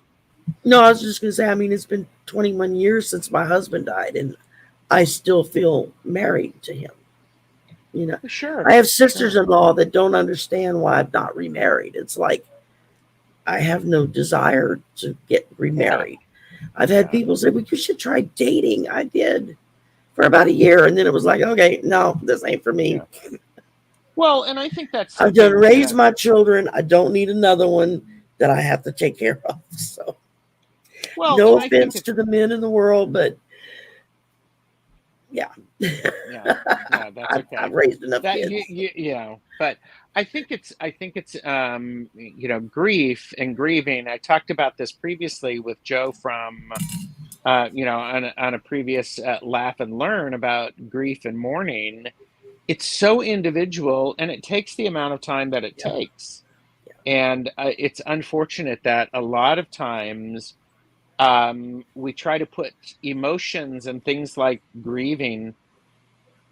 no, I was just going to say, I mean, it's been 21 years since my husband died, and I still feel married to him. You know, I Sure. have sisters Sure. in law that don't understand why I've not remarried. It's like I have no desire to get Yeah. remarried. I've had Yeah. people say, well, you should try dating. I did for about a year, and then it was like, okay, no, this ain't for me. Yeah. Well, and I think that's I've done something, raised my children. I don't need another one that I have to take care of. So, well, no and I think offense it's to the men in the world, but yeah, yeah. Yeah, that's I've okay. raised enough That you, kids. you you know, but I think it's grief and grieving. I talked about this previously with Joe from on a previous laugh and learn about grief and mourning. It's so individual and it takes the amount of time that it Yeah, takes. yeah, And it's unfortunate that a lot of times we try to put emotions and things like grieving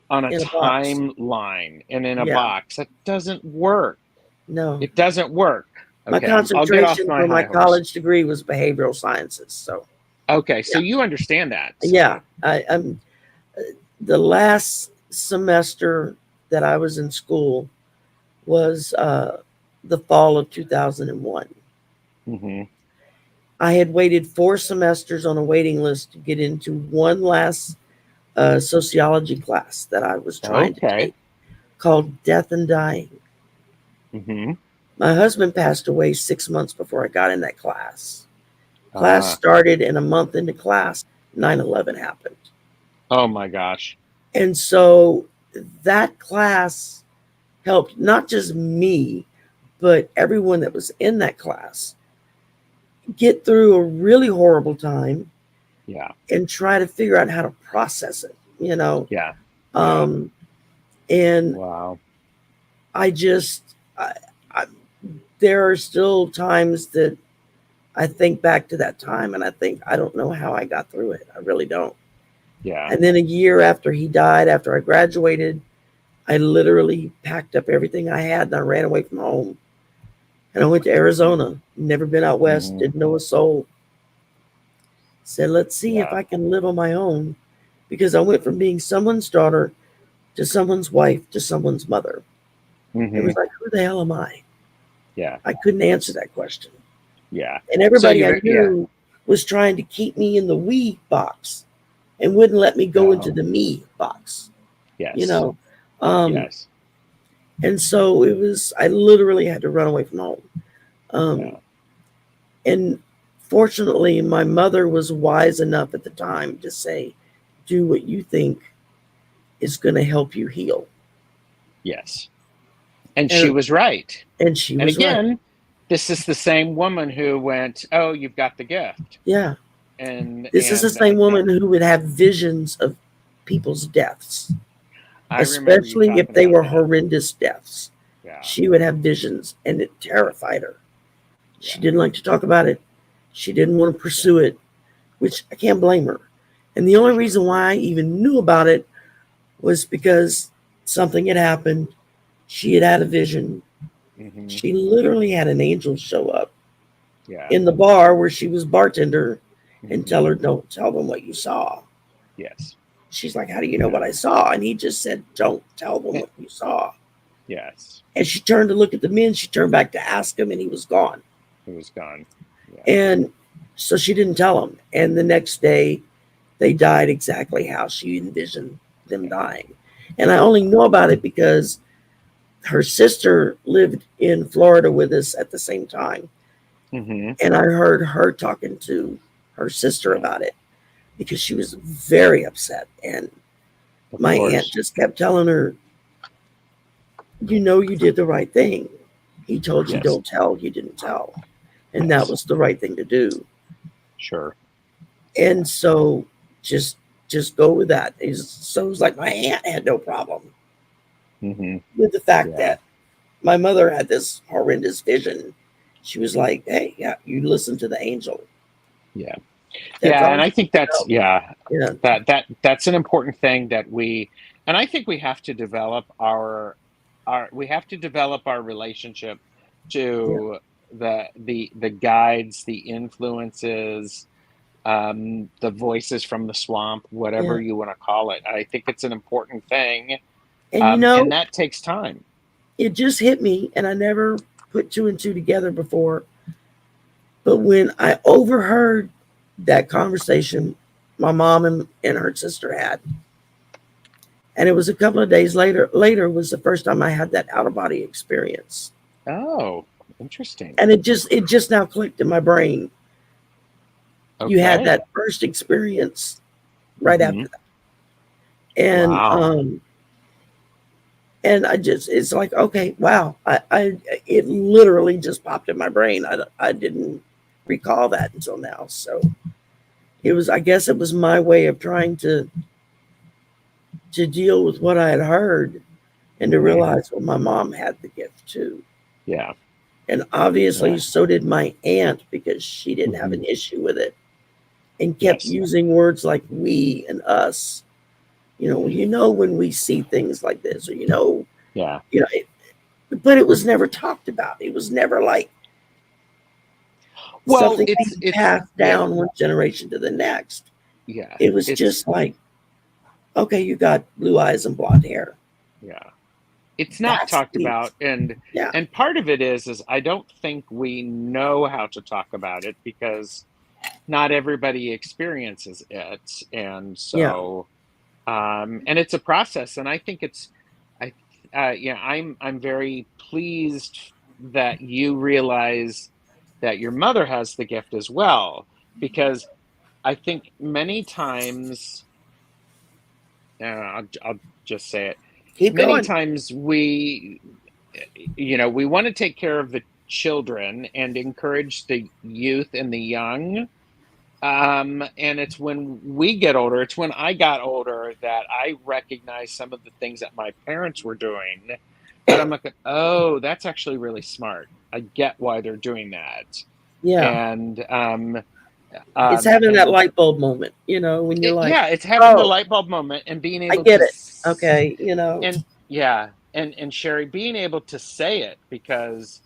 on a in a box. timeline and in a Yeah, box. That doesn't work. no. It doesn't work. My Okay, I'll get off concentration my for my high horse. college degree was behavioral sciences. So, Okay, so yeah, you understand that. yeah. So, I'm the last semester that I was in school was the fall of 2001. hmm I had waited 4 semesters on a waiting list to get into one last sociology class that I was trying to okay. take called Death and Dying. hmm My husband passed away 6 months before I got in that class. Class Uh, started, and a month into class, 9/11 happened. oh my gosh. And so that class helped not just me, but everyone that was in that class get through a really horrible time Yeah, and try to figure out how to process it, you know. yeah, yeah. Um, and Wow. I just, I, there are still times that I think back to that time and I think, I don't know how I got through it. I really don't. Yeah. And then a year after he died, after I graduated, I literally packed up everything I had and I ran away from home. And I went to Arizona, never been out west, hmm didn't know a soul. Said, let's see if Yeah. I can live on my own. Because I went from being someone's daughter to someone's wife to someone's mother. It hmm was like, who the hell am I? Yeah. I couldn't answer that question. Yeah. And So everybody I you're, yeah. knew was trying to keep me in the we box and wouldn't let me go into Oh, the me box, you yes. know. Um, Yes. and so it was, I literally had to run away from home. Um, Yeah. and fortunately, my mother was wise enough at the time to say, do what you think is going to help you heal. Yes. And she And, was right. and she And was right. again, this is the same woman who went, "Oh, you've got the gift." Yeah. And This is the and same woman who would have visions of people's deaths, I remember you especially if talking they about were that. horrendous deaths. Yeah. She would have visions and it terrified her. She Yeah. didn't like to talk about it. She didn't want to Yeah. pursue it, which I can't blame her. And the only Sure. reason why I even knew about it was because something had happened. She had had a vision. hmm She literally had an angel show up Yeah. in the bar where she was bartender and hmm tell her, don't tell them what you saw. Yes. She's like, how do you know Yeah. what I saw? And he just said, don't tell them Eh, what you saw. yes. And she turned to look at the men. She turned back to ask him, and he was gone. It was gone. Yeah. And so she didn't tell him. And the next day, they died exactly how she envisioned them Yeah. dying. And I only know about it because her sister lived in Florida with us at the same time. Hmm. And I heard her talking to her sister Yeah. about it because she was very upset. And Of my aunt course. just kept telling her, you know, you did the right thing. He told you Yes. don't tell, you didn't tell. And that Yes. was the right thing to do. Sure. And Yeah. so just just go with that. So it was like my aunt had no problem Hmm. with the fact Yeah. that my mother had this horrendous vision. She was like, hey, yeah, you listen to the angel. Yeah. That's Yeah. all And I she think wanted to that's, know. yeah, Yeah, that's an important thing that and I think we have to develop we have to develop our relationship yeah, to the guides, the influences, the voices from the swamp, whatever yeah. you want to call it. I think it's an important thing. And And that takes time. it just hit me, and I never put two and two together before. But when I overheard that conversation my mom and her sister had, and it was a couple of days later was the first time I had that out of body experience. Oh, interesting. And it just now clicked in my brain. You had Okay. that first experience right Hmm. after that. And Wow. I just it's like, okay, wow. I it literally just popped in my brain. I didn't recall that until now. So it was, I guess it was my way of trying to deal with what I had heard and to Hmm. realize, well, my mom had the gift too. Yeah. And obviously Yeah. so did my aunt because she didn't have Hmm. an issue with it and kept Yes. using words like we and us. When we see things like this, or Yeah. you know, it, but it was never talked about. It was never like Well, something being it's passed yeah, down one generation to the next. yeah. It was It's just like, okay, you got blue eyes and blonde hair. yeah. It's not That's talked neat. about, Yeah, and part of it is I don't think we know how to talk about it because not everybody experiences it, and yeah. so and it's a process, and I think I yeah, I'm very pleased that you realize that your mother has the gift as well, because I think many times, I'll just say it, Keep many going. times we want to take care of the children and encourage the youth and the young, and it's when we get older, it's when I got older that I recognize some of the things that my parents were doing, that I'm like, oh, that's actually really smart. I get why they're doing that. Yeah, And it's having that and light bulb moment. When you're like, yeah, it's having the oh, light bulb moment and being I able to get it. Okay, and yeah, and Sherry, being able to say it, because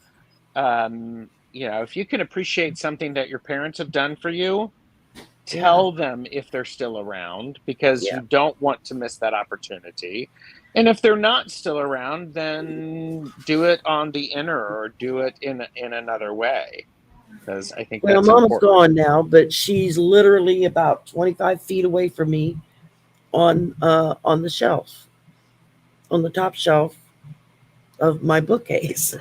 if you can appreciate something that your parents have done for you, yeah, tell them if they're still around, because yeah. you don't want to miss that opportunity. And if they're not still around, then do it on the inner, or do it in another way, because I think Well, that's Mama's important. gone now, but she's literally about 25 feet away from me on the shelf, on the top shelf of my bookcase.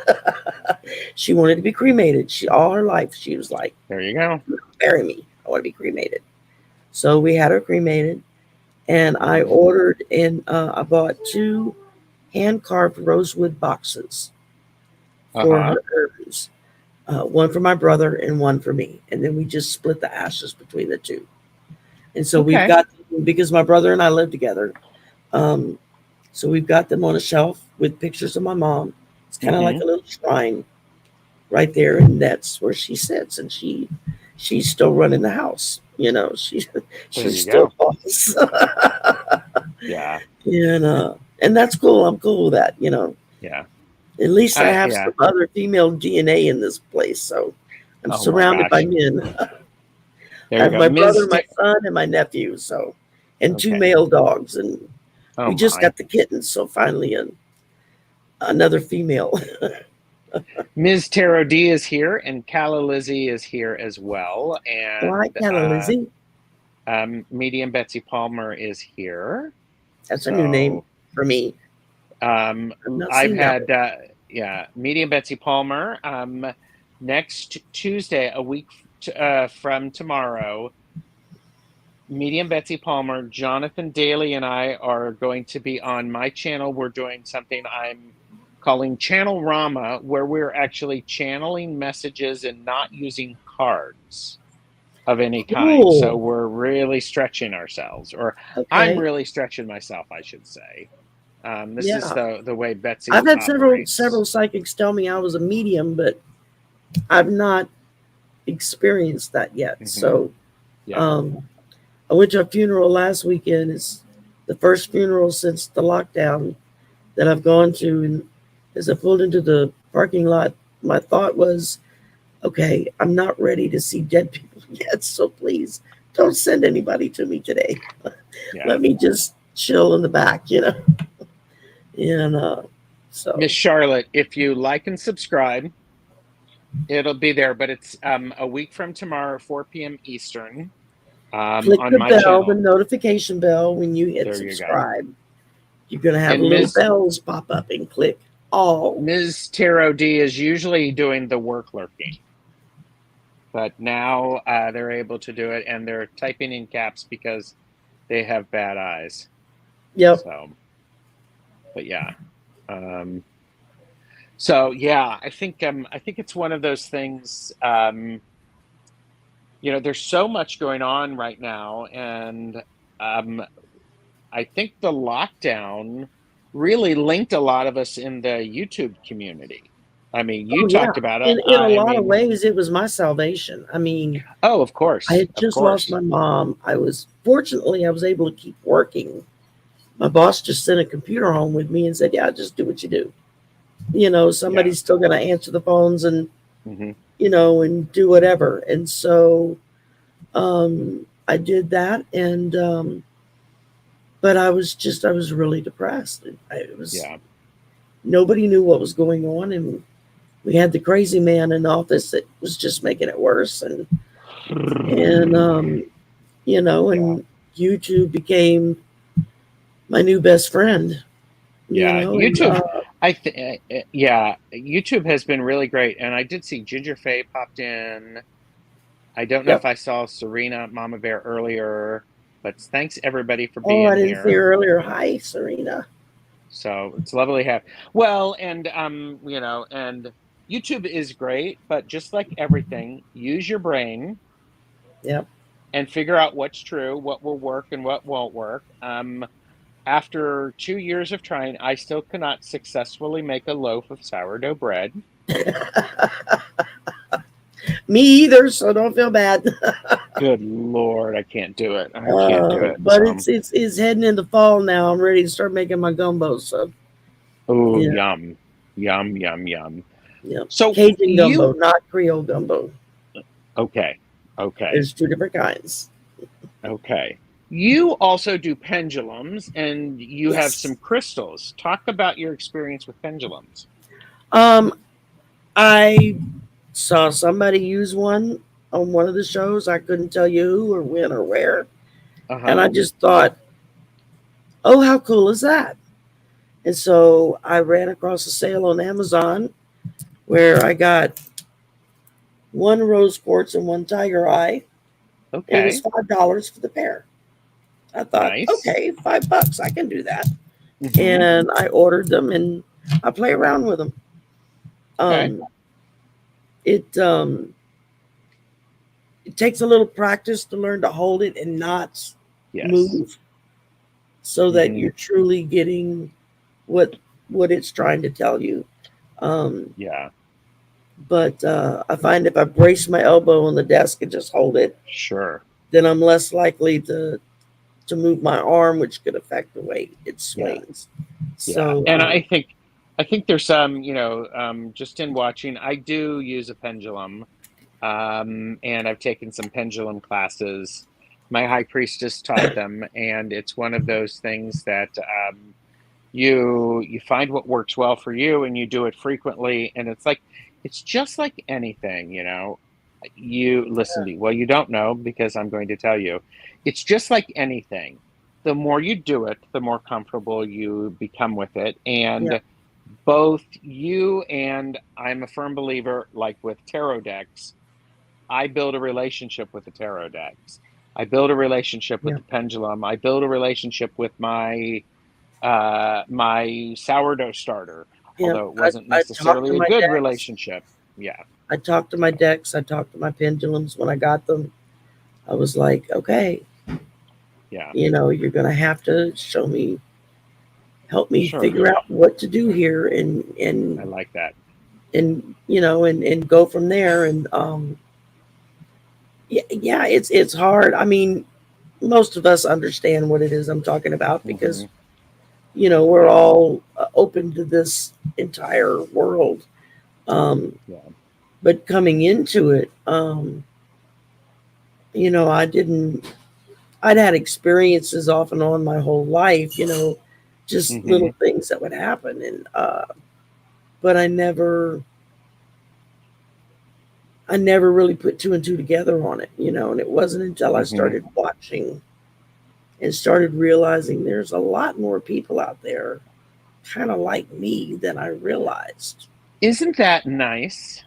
She wanted to be cremated. She all her life she was like, There you go. bury me. I want to be cremated. So we had her cremated, and I Hmm. ordered and I bought two hand carved rosewood boxes for Uh-huh. her urns. One for my brother and one for me, and then we just split the ashes between the two. And so we've Okay. got, because my brother and I live together. Um, so we've got them on a shelf with pictures of my mom. It's kind of like Hmm. a little shrine right there, and that's where she sits. And she's still running the house. There She's you still go. boss. Yeah. And that's cool. I'm cool with that. Yeah. At least I have Yeah. some other female DNA in this place, so I'm Oh my surrounded by gosh. men. There I you have go. my brother, Ms. my son, and my nephew. So, and two Okay. male dogs, and Oh we just my. got the kittens. So finally, another female. Ms. Taro D is here, and Calla Lizzie is here as well. Well, hi, And Calla Lizzie. Medium Betsy Palmer is here. That's a new name So for me. I've not I've seen that had, one. yeah, Medium Betsy Palmer. Next Tuesday, a week from tomorrow, Medium Betsy Palmer, Jonathan Daly, and I are going to be on my channel. We're doing something I'm calling Channel Rama, where we're actually channeling messages and not using cards of any kind. So Cool. we're really stretching ourselves, or I'm Okay. really stretching myself, I should say. This is Yeah. the way I've Betsy had several operates. psychics tell me I was a medium, but I've not experienced that yet. Hmm. So Yeah. um, I went to a funeral last weekend. It's the first funeral since the lockdown that I've gone to. And as I pulled into the parking lot, my thought was, okay, I'm not ready to see dead people yet. So please don't send anybody to me today. Yeah. Let me just chill in the back, And Miss so, Charlotte, if you like and subscribe, it'll be there, but it's a week from tomorrow, 4 p.m. Eastern, click on the my bell, the channel. notification bell when you hit There you go. subscribe. You're going to have And little bells pop up and click all. Ms. Taro D is usually doing the work lurking, but now they're able to do it, and they're typing in caps because they have bad eyes. Yep. So, but yeah. Um, so yeah, I think it's one of those things. There's so much going on right now, and um, I think the lockdown really linked a lot of us in the YouTube community. I mean, you Oh, yeah. talked about it. In a I lot of mean, ways, it was my salvation. I mean, oh, I had of just lost course. my mom. Fortunately, I was able to keep working. My boss just sent a computer home with me and said, yeah, just do what you do. Yeah. Somebody's still going to answer the phones and, Hmm. and do whatever. And so I did that. But I was really depressed. Yeah. Nobody knew what was going on. And we had the crazy man in office that was just making it worse. And, Yeah. and YouTube became my new best friend, Yeah. and, Yeah, YouTube has been really great. And I did see Ginger Faye popped in. I don't know if yep. I saw Serena Mama Bear earlier, but thanks everybody for Oh, I being didn't see here. her earlier. Hi, Serena. So it's lovely to have. Well, and and YouTube is great, but just like everything, use your brain Yep. and figure out what's true, what will work and what won't work. After 2 years of trying, I still cannot successfully make a loaf of sourdough bread. Me either, so don't feel bad. Good Lord, I can't do it. I can't do it. But So, it's heading into fall now. I'm ready to start making my gumbo. So oh, yeah, yum, yum, yum, yum. yeah. So Cajun gumbo, you, not Creole gumbo. okay, okay. There's two different kinds. Okay. You also do pendulums and you have Yes. some crystals. Talk about your experience with pendulums. Um, I saw somebody use one on one of the shows. I couldn't tell you who or when or where, and Uh-huh. I just thought, oh, how cool is that? And so I ran across a sale on Amazon where I got one rose quartz and one tiger eye, and it was Okay. $5 for the pair. I thought, Nice. okay, $5, I can do that. Mm-hmm. And I ordered them and I play around with them. Okay. Um, it it takes a little practice to learn to hold it and not Yes. move, so that Mm-hmm. you're truly getting what what it's trying to tell you. Um, Yeah. but I find if I brace my elbow on the desk and just hold it, Sure. then I'm less likely to move my arm, which could affect the way it Yeah. swings. Yeah. So And I think there's some, just in watching, I do use a pendulum. And I've taken some pendulum classes. My high priestess taught them, and it's one of those things that You find what works well for you and you do it frequently, and it's just like anything, you listen to, well, you don't know because I'm going to tell you. It's just like anything. The more you do it, the more comfortable you become with it. Yeah. And both you and I'm a firm believer, like with tarot decks, I build a relationship with the tarot decks. I build a relationship with Yeah. the pendulum. I build a relationship with my sourdough starter, Yeah. although it wasn't I talked to necessarily a my good decks. relationship. Yeah. I talked to my So, decks. I talked to my pendulums when I got them. I was like, okay, yeah, you're going to have to help me sure. figure out what to do here I like that. and go from there. And yeah, yeah, it's hard. I mean, most of us understand what it is I'm talking about because, Hmm. we're Yeah, all open to this entire world. Um, yeah. but coming into it, I didn't, I'd had experiences off and on my whole life, just Hmm. little things that would happen. And, but I never really put two and two together on it, and it wasn't until I Hmm. started watching and started realizing there's a lot more people out there kind of like me than I realized. Isn't that nice?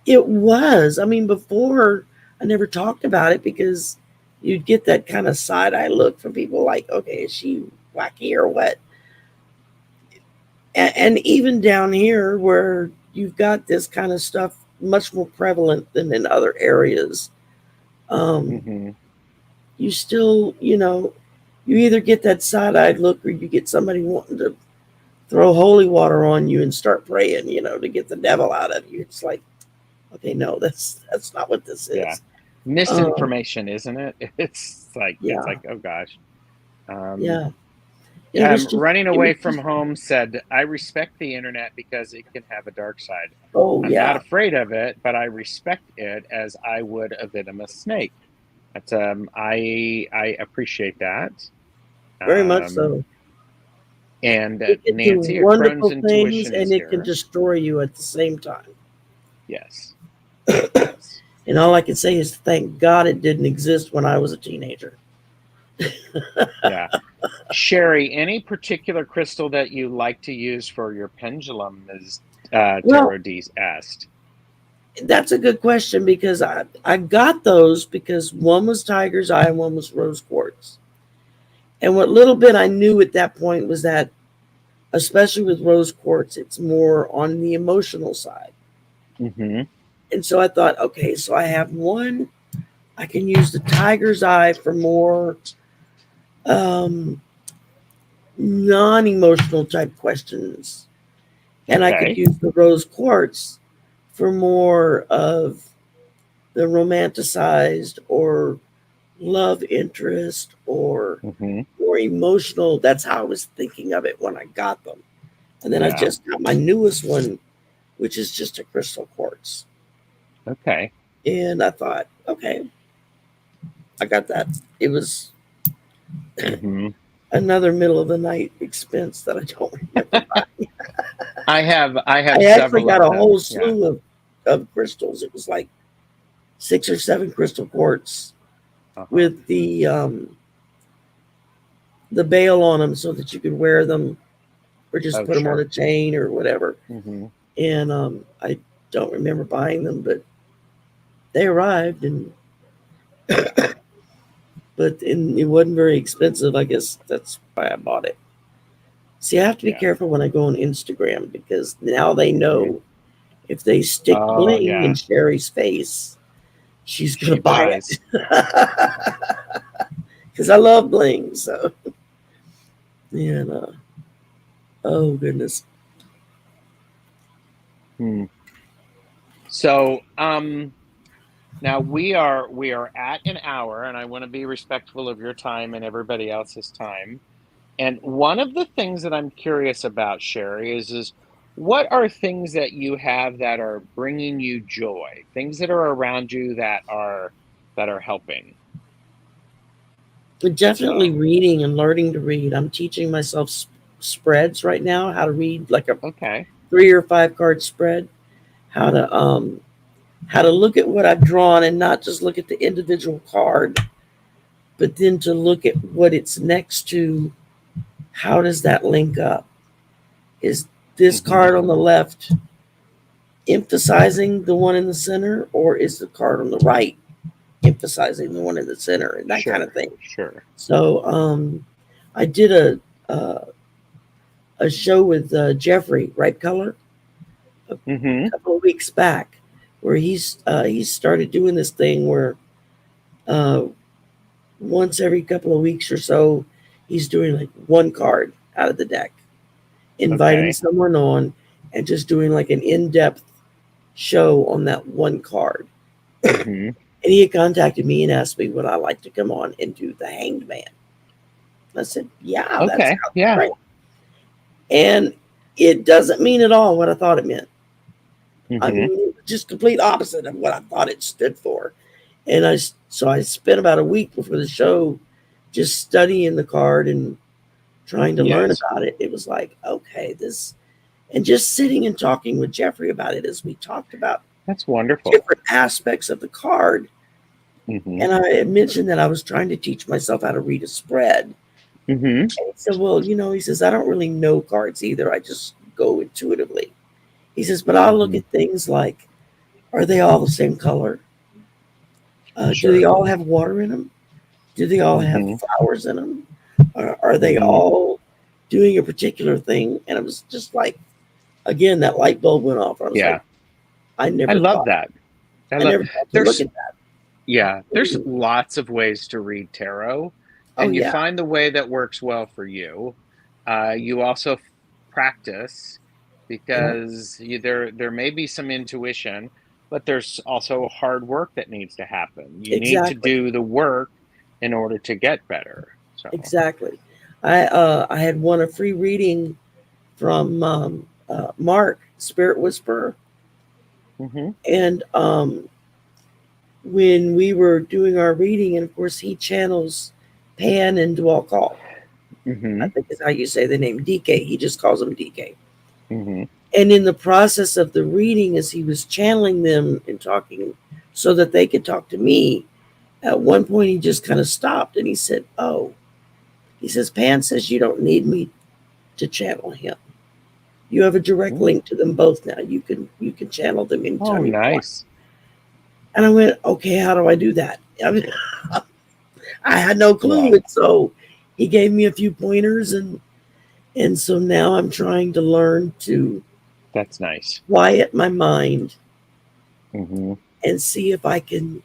It was. I mean, before I never talked about it because you'd get that kind of side eye look from people like, okay, is she wacky or what? And even down here where you've got this kind of stuff much more prevalent than in other areas, um, Hmm. you still, you either get that side eyed look or you get somebody wanting to throw holy water on you and start praying, to get the devil out of you. It's like, okay, no, that's not what this Yeah. is. Um, Misinformation, isn't it? It's yeah, like, oh gosh. Um, yeah. It was just, Running it was away from just, home said, I respect the internet because it can have a dark side. oh I'm not yeah, afraid of it, but I respect it as I would a venomous snake. That's I appreciate that. very much Um, so. and It can do Nancy, a Crohn's wonderful things intuition is and it can here. destroy you at the same time. Yes, yes, And all I can say is thank God it didn't exist when I was a teenager. yeah. Sherry, any particular crystal that you like to use for your pendulum is Well, Tarot D's asked. that's a good question because I got those because one was tiger's eye and one was rose quartz. And what little bit I knew at that point was that, especially with rose quartz, it's more on the emotional side. Hmm. And so I thought, okay, so I have one, I can use the tiger's eye for more um, non emotional type questions. And I could Okay. use the rose quartz for more of the romanticized or love interest Hmm. or emotional. That's how I was thinking of it when I got them. And then I Yeah. just got my newest one, which is just a crystal quartz. Okay. And I thought, okay, I got that. It was Hmm. another middle of the night expense that I don't remember buying. I have I actually several got of a whole them. Yeah. slew of crystals. It was like 6 or 7 crystal quartz Uh-huh. with the bail on them so that you could wear them or just Oh, put them on a sure. chain or whatever. Hmm. And I don't remember buying them, but they arrived, and it wasn't very expensive. I guess that's why I bought it. See, I have to be Yeah. careful when I go on Instagram because now they Hmm. know if they stick Oh, bling in yeah. Sherry's face, she's gonna She buy buys. it because I love bling. So, and oh goodness, Hmm. So, now we are at an hour, and I want to be respectful of your time and everybody else's time. And one of the things that I'm curious about, Sherry, is what are things that you have that are bringing you joy? Things that are around you that are helping. but definitely So, reading and learning to read. I'm teaching myself. spreads right now, how to read like a Okay. 3 or 5 card spread, how to look at what I've drawn and not just look at the individual card, but then to look at what it's next to. How does that link up? Is this Hmm. card on the left emphasizing the one in the center, or is the card on the right emphasizing the one in the center, and that kind of Sure. thing? Sure. So I did uh, a show with Jeffrey Right Color a Hmm. couple of weeks back, where he started doing this thing where uh, once every couple of weeks or so, he's doing like one card out of the deck, inviting Okay. someone on, and just doing like an in-depth show on that one card. Hmm. And he had contacted me and asked me would I like to come on and do the Hanged Man. I said, yeah, that Okay. sounds Yeah. great. And it doesn't mean at all what I thought it meant. I Hmm. mean, it was just complete opposite of what I thought it stood for. And I spent about a week before the show just studying the card and trying to learn Yes. about it. It was like, okay, this, and just sitting and talking with Jeffrey about it as we talked about That's wonderful. different aspects of the card. Hmm. And I had mentioned that I was trying to teach myself how to read a spread. Hmm. And he said, well, he says, I don't really know cards either. I just go intuitively. He says, but I'll look Hmm. at things like, are they all the same color? Do they Sure. all have water in them? Do they all have Hmm. flowers in them? Are they Hmm. all doing a particular thing? And it was just like, again, that light bulb went off. I was like, Yeah. I I never love thought, that. I I love. never thought to look There's at that. Yeah, there's Mm. lots of ways to read tarot, Oh and you yeah, find the way that works well for you. You also practice yeah, because there may be some intuition, but there's also hard work that needs to happen. You need to exactly, do the work in order to get better. So, exactly. I had won a free reading from Mark Spirit Whisperer, hmm. and when we were doing our reading, and of course he channels Pan and Dwalkal. I Hmm. think is how you say the name DK. He just calls him DK. Hmm. And in the process of the reading, as he was channeling them and talking so that they could talk to me, at one point he just kind of stopped and he said, oh, he says, Pan says you don't need me to channel him. You have a direct link to them both now. You can channel them Oh, anytime you want. nice. And I went, okay, how do I do that? I mean, I had no Yeah, clue. And so he gave me a few pointers, and so now I'm trying to learn to that's nice. quiet my mind Hmm. and see if I can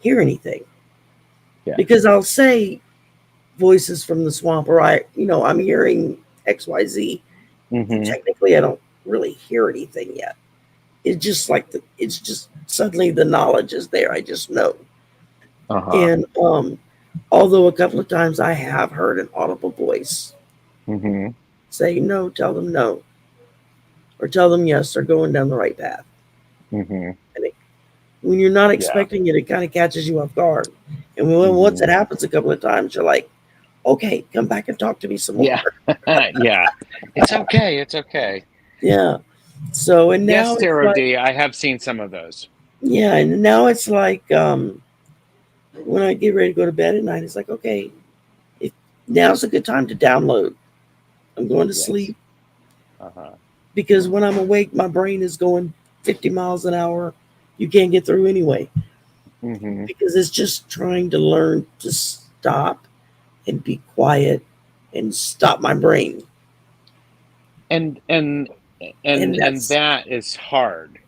hear anything. Yeah. Because I'll say voices from the swamp, or I'm hearing XYZ, and Hmm. technically I don't really hear anything yet. It's just suddenly the knowledge is there. I just know. Uh-huh. And although a couple of times I have heard an audible voice Hmm. say no, tell them no, or tell them yes, they're going down the right path. Hmm. And when you're not Yeah. expecting it, it kind of catches you off guard. And once Hmm. it happens a couple of times, you're like, okay, come back and talk to me some more. Yeah. Yeah. It's okay. It's okay. Yeah. So and Yes, now it's Zero like, D. I have seen some of those. yeah, and now it's like when I get ready to go to bed at night, it's like, okay, if now's a good time to download. I'm going to Yes. sleep Uh-huh. because when I'm awake, my brain is going 50 miles an hour. You can't get through anyway Hmm. because it's just trying to learn to stop and be quiet and stop my brain. And and And and that is hard.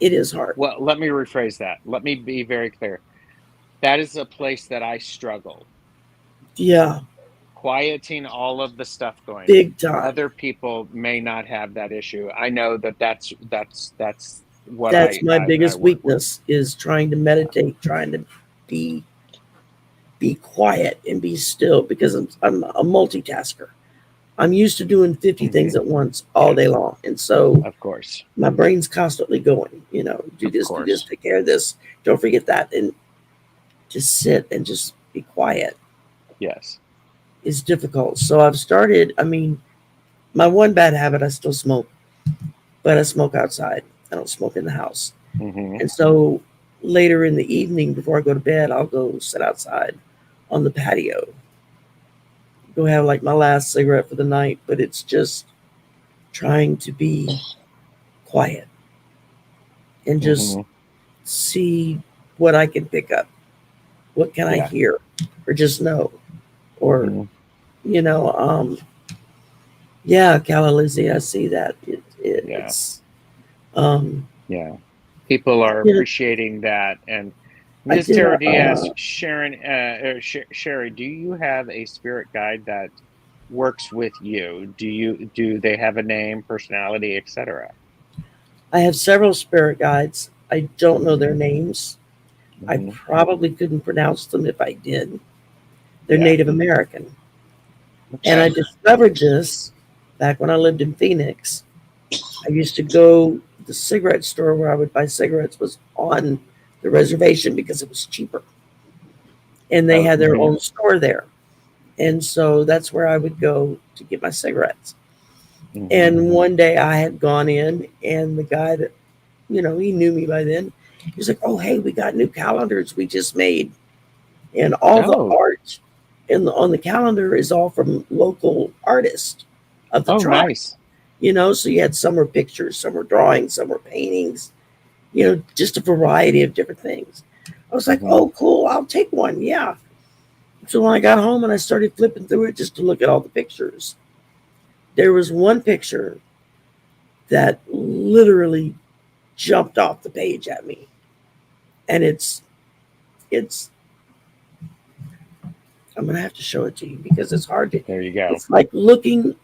it is hard. Well, let me rephrase that. Let me be very clear. That is a place that I struggle. Yeah, Quieting all of the stuff going. big time. Other people may not have that issue. I know that that's what That's my I biggest work with. weakness is trying to meditate, trying to be be quiet and be still because I'm a multitasker. I'm used to doing 50 things Hmm. at once all day Yes, long. And so of course. my brain's constantly going, Of do this, course. take care of this, don't forget that. And just sit and just be quiet Yes. is difficult. So I've started, I mean, My one bad habit, I still smoke, but I smoke outside. I don't smoke in the house. Hmm. And so later in the evening, before I go to bed, I'll go sit outside on the patio, go have like my last cigarette for the night. But it's just trying to be quiet and just Hmm. see what I can pick up. What can I Yeah. hear or just know? Or, Hmm. you know, yeah, Calla Lizzie, I see that. Yeah. It's, um, Yeah. People I are did a, appreciating that. And I Ms. did Tara a, Diaz, Sharon, Sherry, do you have a spirit guide that works with you? Do they have a name, personality, etc.? I have several spirit guides. I don't know Hmm. their names. I Hmm. probably couldn't pronounce them if I did. They're Yeah. Native American. And I Okay. discovered this back when I lived in Phoenix. I used to go, the cigarette store where I would buy cigarettes was on the reservation because it was cheaper. And they Oh. had their Hmm. own store there. And so that's where I would go to get my cigarettes. Hmm. And one day I had gone in, and the guy that, he knew me by then. He was like, "Oh, hey, we got new calendars we just made." And all the Oh. art on the calendar is all from local artists of the Oh, tribe. nice. So you had some were pictures, some were drawings, some were paintings, just a variety of different things. I was like, Hmm. "Oh, cool, I'll take one." Yeah. So when I got home and I started flipping through it just to look at all the pictures, there was one picture that literally jumped off the page at me. And it's I'm gonna have to show it to you because it's hard to, There you go. it's like looking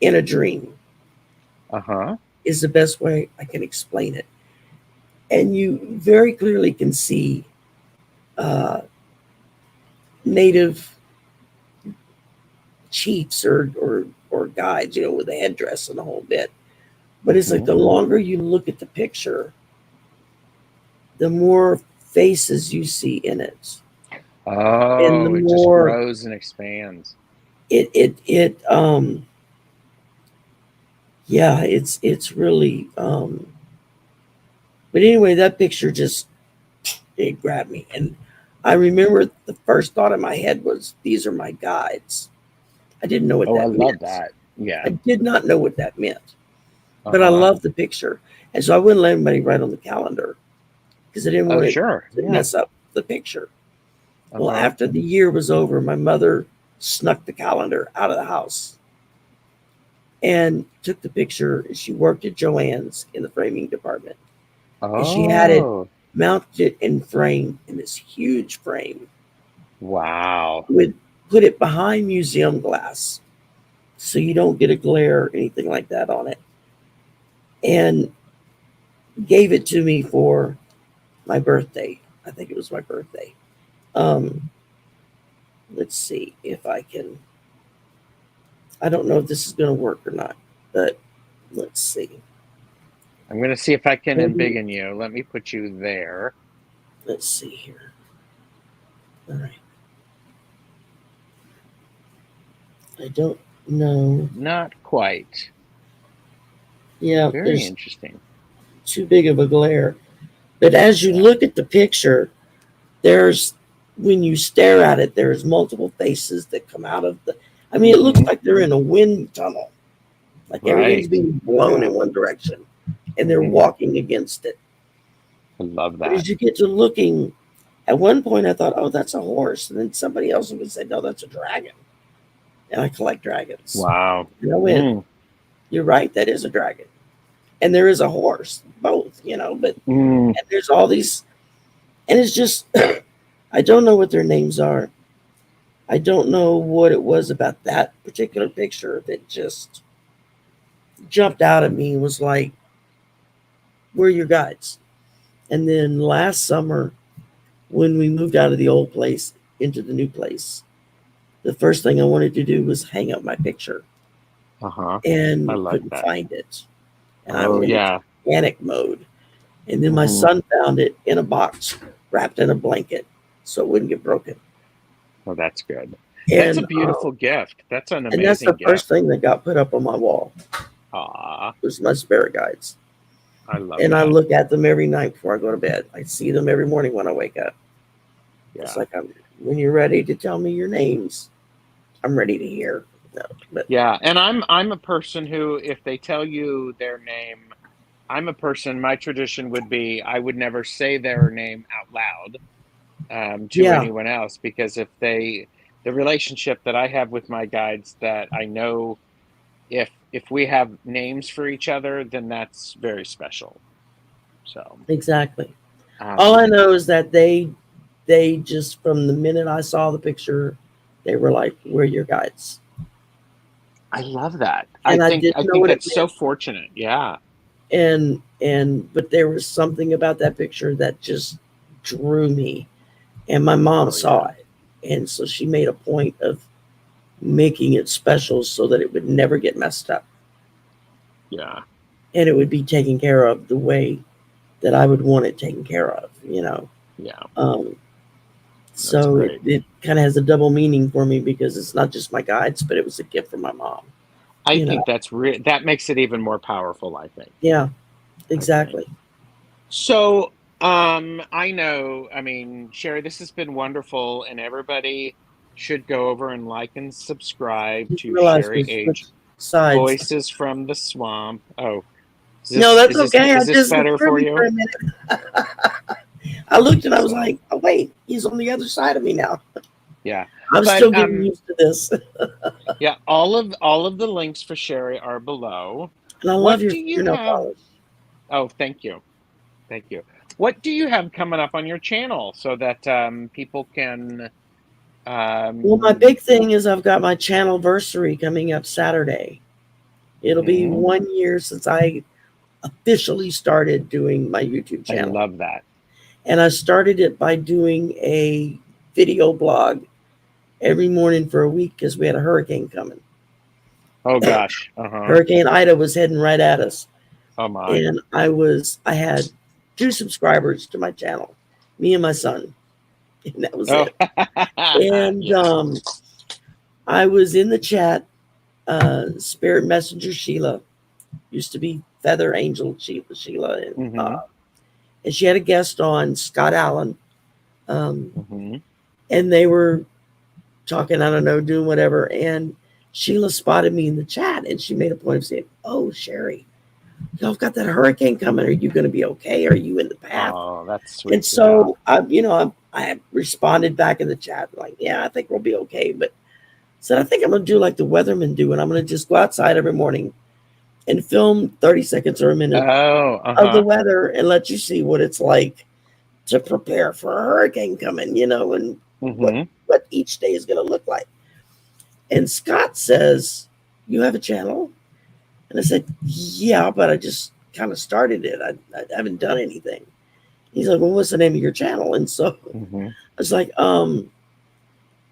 in a dream Uh-huh. is the best way I can explain it. And you very clearly can see uh, native chiefs or guides, with the headdress and the whole bit. But it's like Hmm. the longer you look at the picture, the more faces you see in it, and the Oh, it just more grows and expands. it yeah, it's really but anyway, that picture just, it grabbed me. And I remember the first thought in my head was, these are my guides. I didn't know what Oh, I that love meant. that. Yeah. I did not know what that meant, but I Uh-huh. loved the picture. And so I wouldn't let anybody write on the calendar because I didn't Oh, want it sure. to Yeah. mess up the picture. Well, Uh-huh. after the year was over, my mother snuck the calendar out of the house and took the picture. She worked at Joann's in the framing department, and she had it Oh, mounted and framed in this huge frame. wow. Would put it behind museum glass so you don't get a glare or anything like that on it, and gave it to me for my birthday. I think it was my birthday. Um, let's see if I can. I don't know if this is going to work or not, but let's see. I'm gonna see if I can Maybe, embiggen you. Let me put you there. let's see here. All right. I don't know. Not quite. Yeah, Very there's interesting. too big of a glare. But as you Yeah. look at the picture, there's, when you stare at it, there's multiple faces that come out of the. I mean, it looks Mm-hmm. like they're in a wind tunnel, like everything's Right. being blown Yeah. in one direction, and they're Mm-hmm. walking against it. I love But that. as you get to looking, at one point I thought, oh, that's a horse, and then somebody else would say, no, that's a dragon, and I collect dragons. Wow. And I went, Mm. you're right, that is a dragon, and there is a horse, both, but Mm. and there's all these, and it's just, I don't know what their names are. I don't know what it was about that particular picture that just jumped out at me and was like, we're your guides. And then last summer, when we moved out of the old place into the new place, the first thing I wanted to do was hang up my picture Uh-huh. I and love couldn't that. find it. And I Oh went into yeah. panic mode. And then my Mm-hmm. son found it in a box wrapped in a blanket so it wouldn't get broken. Oh, that's good. That's a and beautiful gift. That's an and that's the amazing first gift. thing that got put up on my wall Aw, was my spirit guides. I love And I that. look at them every night before I go to bed. I see them every morning when I wake up. It's Yeah. like when you're ready to tell me your names, I'm ready to hear. No, but Yeah. And I'm a person who, if they tell you their name, I'm a person, my tradition would be I would never say their name out loud to yeah, anyone else, because if they, the relationship that I have with my guides, that I know if we have names for each other, then that's very special. So, exactly. All I um, know is that they just from the minute I saw the picture, they were like, "We're your guides," I love that. I and I think didn't I know think what it that's so meant. fortunate. Yeah. And but there was something about that picture that just drew me, and my mom Oh saw yeah. it, and so she made a point of making it special so that it would never get messed up Yeah. and it would be taken care of the way that I would want it taken care of, Yeah. Um, That's so it, great. it kind of has a double meaning for me because it's not just my guides, but it was a gift from my mom, I you know. think that makes it even more powerful, I think. Yeah, I think. exactly. So, I know, I mean, Sherry, this has been wonderful, and everybody should go over and like and subscribe Didn't to realize Sherry we H. switched sides. Voices from the Swamp. Oh, No, that's is this okay. I is this just it better threw for me for you? a minute. I looked and I was So, like, oh wait, he's on the other side of me now. yeah. I'm But still getting used to this. yeah, all of the links for Sherry are below. And I love What your do you fingernail have? polish. Oh, thank you. Thank you. What do you have coming up on your channel so that people can Well, my um big thing is I've got my channel anniversary coming up Saturday. It'll be mhm. 1 year since I officially started doing my YouTube I channel. love that. And I started it by doing a video blog every morning for a week because we had a hurricane coming. Oh gosh. Uh-huh. Hurricane Ida was heading right at us. Oh my. And I had 2 subscribers to my channel, me and my son. And that was Oh. it. And Yeah. I was in the chat. Spirit Messenger Sheila used to be Feather Angel Sheila, Mhm. and she had a guest on, Scott Allen, um, Mhm. and they were talking, I don't know, doing whatever. And Sheila spotted me in the chat and she made a point of saying, "Oh, Sherry, y'all got that hurricane coming. Are you going to be okay? Are you in the path?" Oh, that's And sweet. Yeah. so I responded back in the chat, like, "Yeah, I think we'll be okay." But said, "I think I'm going to do like the weathermen do. And I'm going to just go outside every morning and film 30 seconds or a minute Oh, of the uh-huh. weather and let you see what it's like to prepare for a hurricane coming, and what, Mhm. what each day is going to look like." And Scott says, "You have a channel?" And I said, "Yeah, but I just kind of started it. I haven't done anything." He's like, "Well, what's the name of your channel?" And so I Mhm. was like,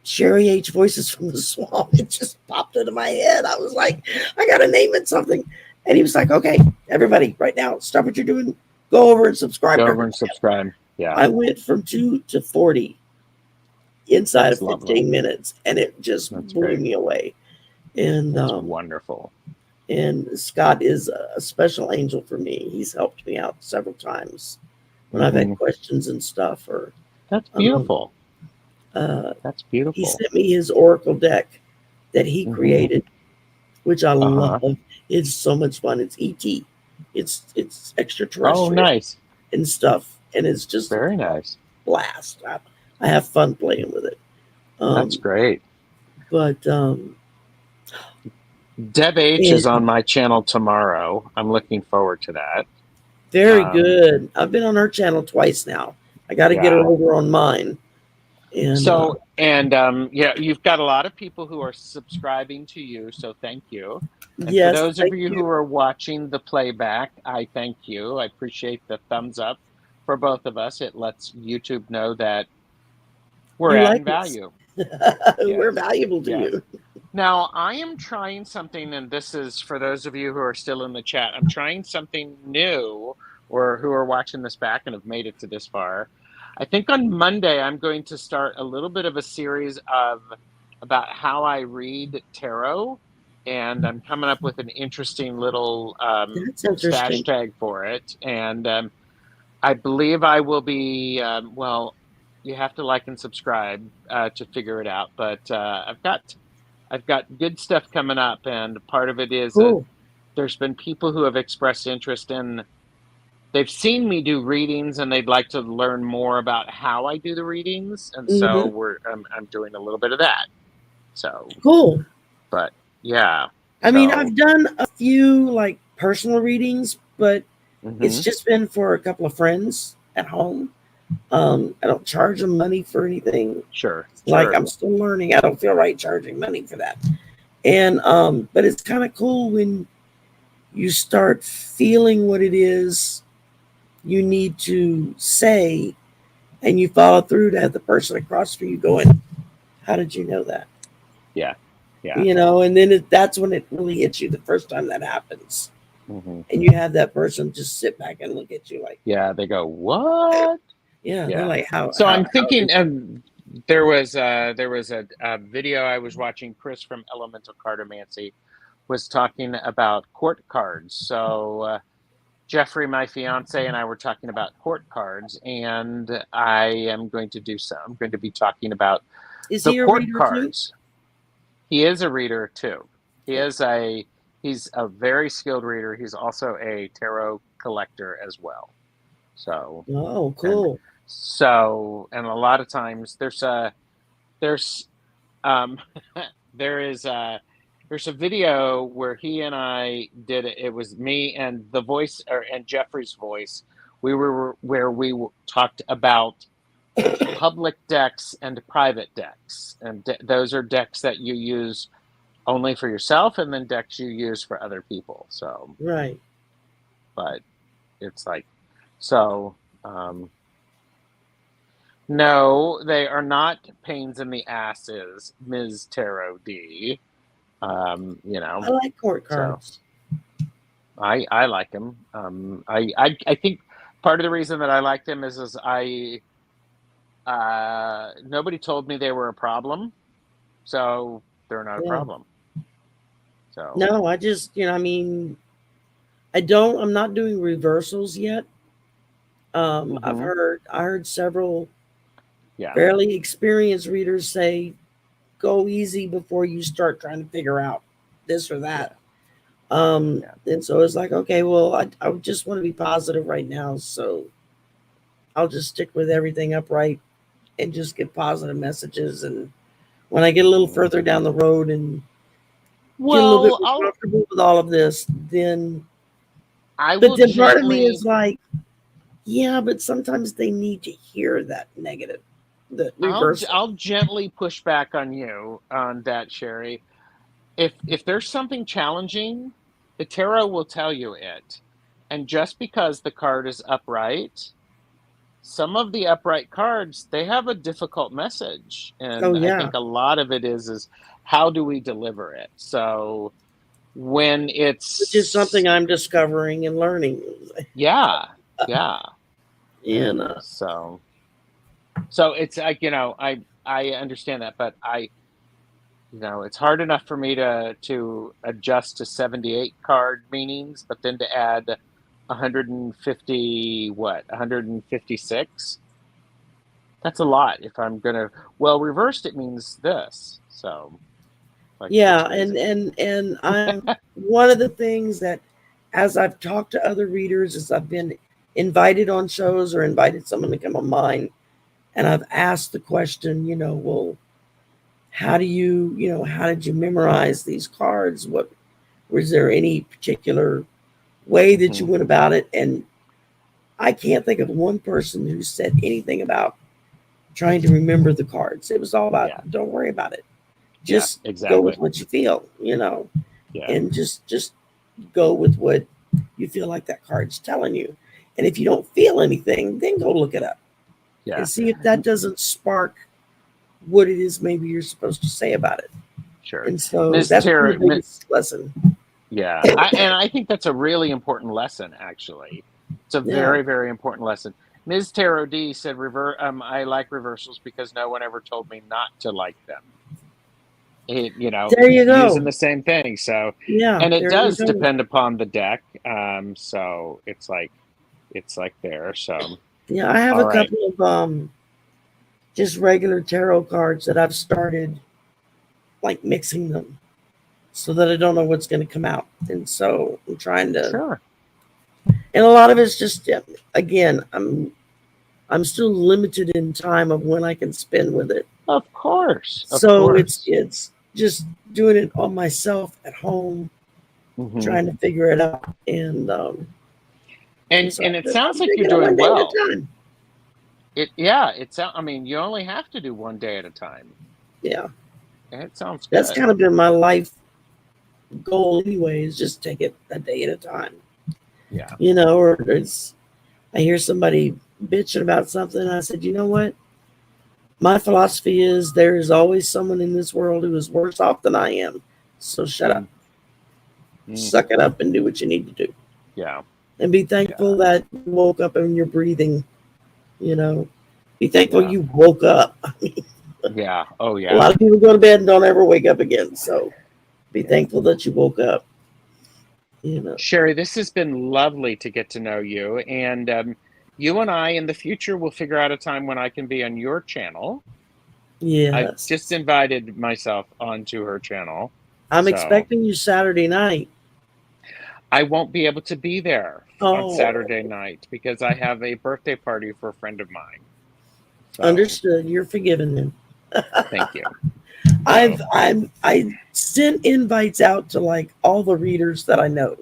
Shari H, Voices from the Swamp. It just popped into my head. I was like, I got to name it something. And he was like, "Okay, everybody, right now, stop what you're doing. Go over and subscribe Go to over her and channel." subscribe. Yeah. I went from 2 to 40 inside That's of lovely. 15 minutes, and it just That's blew great. me away. And That's wonderful. Scott is a special angel for me. He's helped me out several times when I've had Mhm. questions and stuff. Or That's um, beautiful. uh, That's he beautiful. sent me his oracle deck that he Mhm. created, which I love. Uh-huh. It's so much fun. It's ET. It's Oh, extraterrestrial nice. and stuff, and it's just a Very nice. blast. I have fun playing with it. That's Um, great. but Deb H is on and my channel tomorrow. I'm looking forward to that. very Um, good. I've been on her channel twice now. I got to get her yeah. over on mine. And So, and yeah, you've got a lot of people who are subscribing to you, so thank you. And for yes, those of thank you who you. are watching the playback, I thank you. I appreciate the thumbs up for both of us. It lets YouTube know that we're You adding like us. value. We're Yes. valuable to Yes. you. Now, I am trying something, and this is for those of you who are still in the chat. I'm trying something new, or who are watching this back and have made it to this far. I think on Monday, I'm going to start a little bit of a series of about how I read tarot, and I'm coming up with an interesting little That's stash interesting. tag for it. And I believe I will be, well, you have to like and subscribe to figure it out. But I've got good stuff coming up, and part of it is Cool. there's been people who have expressed interest in. They've seen me do readings, and they'd like to learn more about how I do the readings, and so Hmm. I'm doing a little bit of that. So, Cool. but yeah, I mean, so I've done a few like personal readings, but it's hmm just been for a couple of friends at home. I don't charge them money for anything. sure, Like sure, I'm still learning. I don't feel right charging money for that. And but it's kind of cool when you start feeling what it is you need to say and you follow through to have the person across from you going, how did you know that? yeah, yeah, You know, and then that's when it really hits you the first time that happens. hmm And you have that person just sit back and look at you like, yeah. They go, what? yeah, they're Yeah. like, So I'm how thinking, did there was a video I was watching. Chris from Elemental Cartomancy was talking about court cards. So Jeffrey, my fiance, and I were talking about court cards, and I am going to do so. I'm going to be talking about is the he a court reader too? cards. He is a reader too. He Okay. is a he's a very skilled reader. He's also a tarot collector as well. So Oh, and cool. and a lot of times there's um there is there's a video where he and I did it. It was me and the voice or and Jeffrey's voice. We were where talked about public decks and private decks, and those are decks that you use only for yourself, and then decks you use for other people. So, Right. but it's like so. Um, no, they are not pains in the asses, Ms. Tarot D. You I know, like court so cards. I like them. I think part of the reason that I like them is I nobody told me they were a problem, so they're not a Yeah. problem. So, No, I just, I mean, I'm not doing reversals yet. hmm I heard several yeah, fairly experienced readers say, go easy before you start trying to figure out this or that. yeah, yeah. And so it's like, okay, well, I just want to be positive right now. So I'll just stick with everything upright and just get positive messages. And when I get a little hmm further down the road and get a little bit Well, more comfortable with all of this, then, I but will then part of me gently is like, yeah, but sometimes they need to hear that negative, the reversal. I'll gently push back on you on that, Sherry. If there's something challenging, the tarot will tell you it. And just because the card is upright, some of the upright cards, they have a difficult message. Oh, And I yeah, think a lot of it is how do we deliver it? So when which is it's something I'm discovering and learning. yeah, yeah. And And so it's like, I understand that, but it's hard enough for me to adjust to 78 card meanings, but then to add 150, what, 156? That's a lot if I'm gonna, well, reversed it means this. So like it's yeah, crazy. and I'm one of the things that as I've talked to other readers, as I've been invited on shows or invited someone to come on mine, and I've asked the question, well, how did you memorize these cards? What was there any particular way that you hmm went about it? And I can't think of one person who said anything about trying to remember the cards. It was all about Yeah, don't worry about it. yeah, Just go with exactly. what you feel, Yeah, and just go with what you feel like that card's telling you. And if you don't feel anything, then go look it up yeah, and see if that doesn't spark what it is maybe you're supposed to say about it. sure. And so Ms. that's been the Terry, biggest lesson. yeah, and I think that's a really important lesson, actually. It's a Yeah. very, very important lesson. Ms. Tarot D said, I like reversals because no one ever told me not to like them. There you using go. the same thing. So, Yeah, and it there you does go. depend upon the deck. So it's like there. So, Yeah, I have all a right. couple of just regular tarot cards that I've started like mixing them so that I don't know what's going to come out. And so I'm trying to, Sure. and a lot of it's just, yeah, again, I'm still limited in time of when I can spend with it. Of course. Of So course. it's just doing it on myself at home, Hmm. trying to figure it out. And so And it sounds I'm like you're taking it one doing day at a well. time. I mean, you only have to do one day at a time. Yeah, And it sounds that's good. kind of been my life goal anyway. Is just take it a day at a time. Yeah. Or it's I hear somebody bitching about something. I said, you know what? My philosophy is there is always someone in this world who is worse off than I am. So shut up, Mm, mm, suck it up, and do what you need to do. yeah. And be Yeah. thankful that you woke up and you're breathing. You know, be thankful Yeah. you woke up. Yeah. Oh, A yeah. lot of people go to bed and don't ever wake up again. So be Yeah. thankful that you woke up. You know, Sherry, this has been lovely to get to know you. And you and I in the future will figure out a time when I can be on your channel. I've just yes. invited myself onto her channel. I'm So expecting you Saturday night. I won't be able to be there on Oh, Saturday night because I have a birthday party for a friend of mine. So understood. You're forgiven then. thank you. I've So, I sent invites out to like all the readers that I know,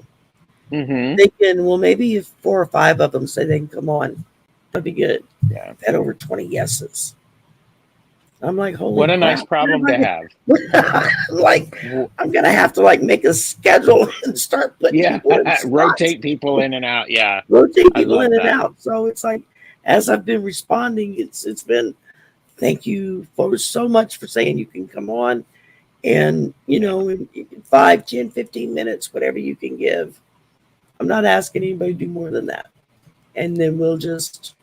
hmm, thinking, well, maybe if 4 or 5 of them say they can come on, that'd be good. yeah. I've had over 20 yeses. I'm like, holy What a nice crap! problem to have. I'm like, W- I'm gonna have to like make a schedule and start putting Yeah, people in slots, rotate people in and out. Yeah, rotate I people love in and that. out. So it's like, as I've been responding, it's been thank you for so much for saying you can come on. And, Yeah, in 5, 10, 15 minutes, whatever you can give. I'm not asking anybody to do more than that. And then we'll just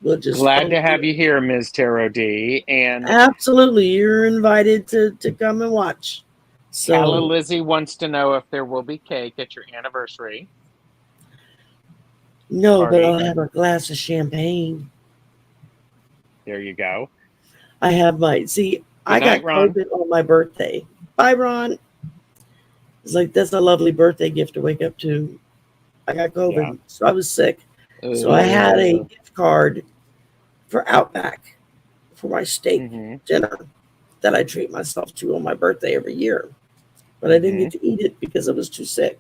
glad flow to have through. you here, Ms. Tarot D. And Absolutely. You're invited to come and watch. Calla So Lizzie wants to know if there will be cake at your anniversary no, but I'll party. have a glass of champagne. There you go. I have my see, Good I night, got Ron. COVID on my birthday. Bye, Ron. It's like that's a lovely birthday gift to wake up to. I got Yeah. COVID, so I was sick. So I had a Uh, gift card for Outback for my steak mm-hmm. dinner that I treat myself to on my birthday every year. But I didn't Mm-hmm. get to eat it because I was too sick.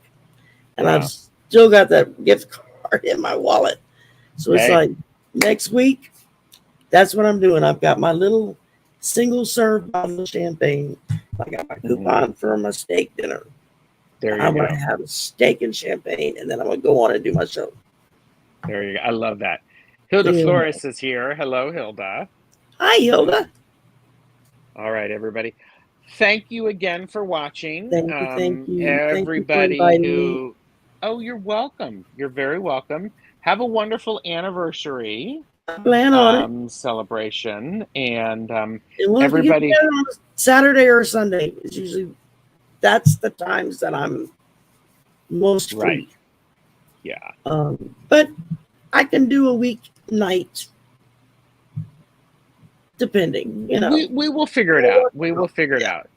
And I've Yeah. still got that gift card in my wallet. So it's Hey, like next week, that's what I'm doing. I've got my little single serve bottle of champagne. I got my mm-hmm. coupon for my steak dinner. There And you I'm going to go. have a steak and champagne, and then I'm going to go on and do my show. There you go. I love that. Hilda Yeah. Flores is here. Hello, Hilda. Hi, Hilda. All right, everybody. Thank you again for watching. Thank you. Thank you. Thank you for Everybody inviting me. who, oh, you're welcome. You're very welcome. Have a wonderful anniversary I plan on it. celebration. And And we'll have to get everybody, together on a Saturday or a Sunday. It's usually that's the times that I'm most right. free. Yeah. But I can do a weeknight, depending. We will figure it We'll out. work We it will out. figure it Yeah, out.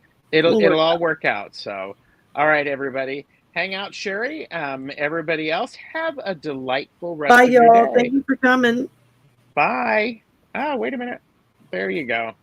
we'll It'll work all it work out. So, all right, everybody. Hang out, Sherry. Everybody else, have a delightful out. Bye, rest of your y'all. Thank day. you for coming. Bye. Ah, wait a minute. There you go.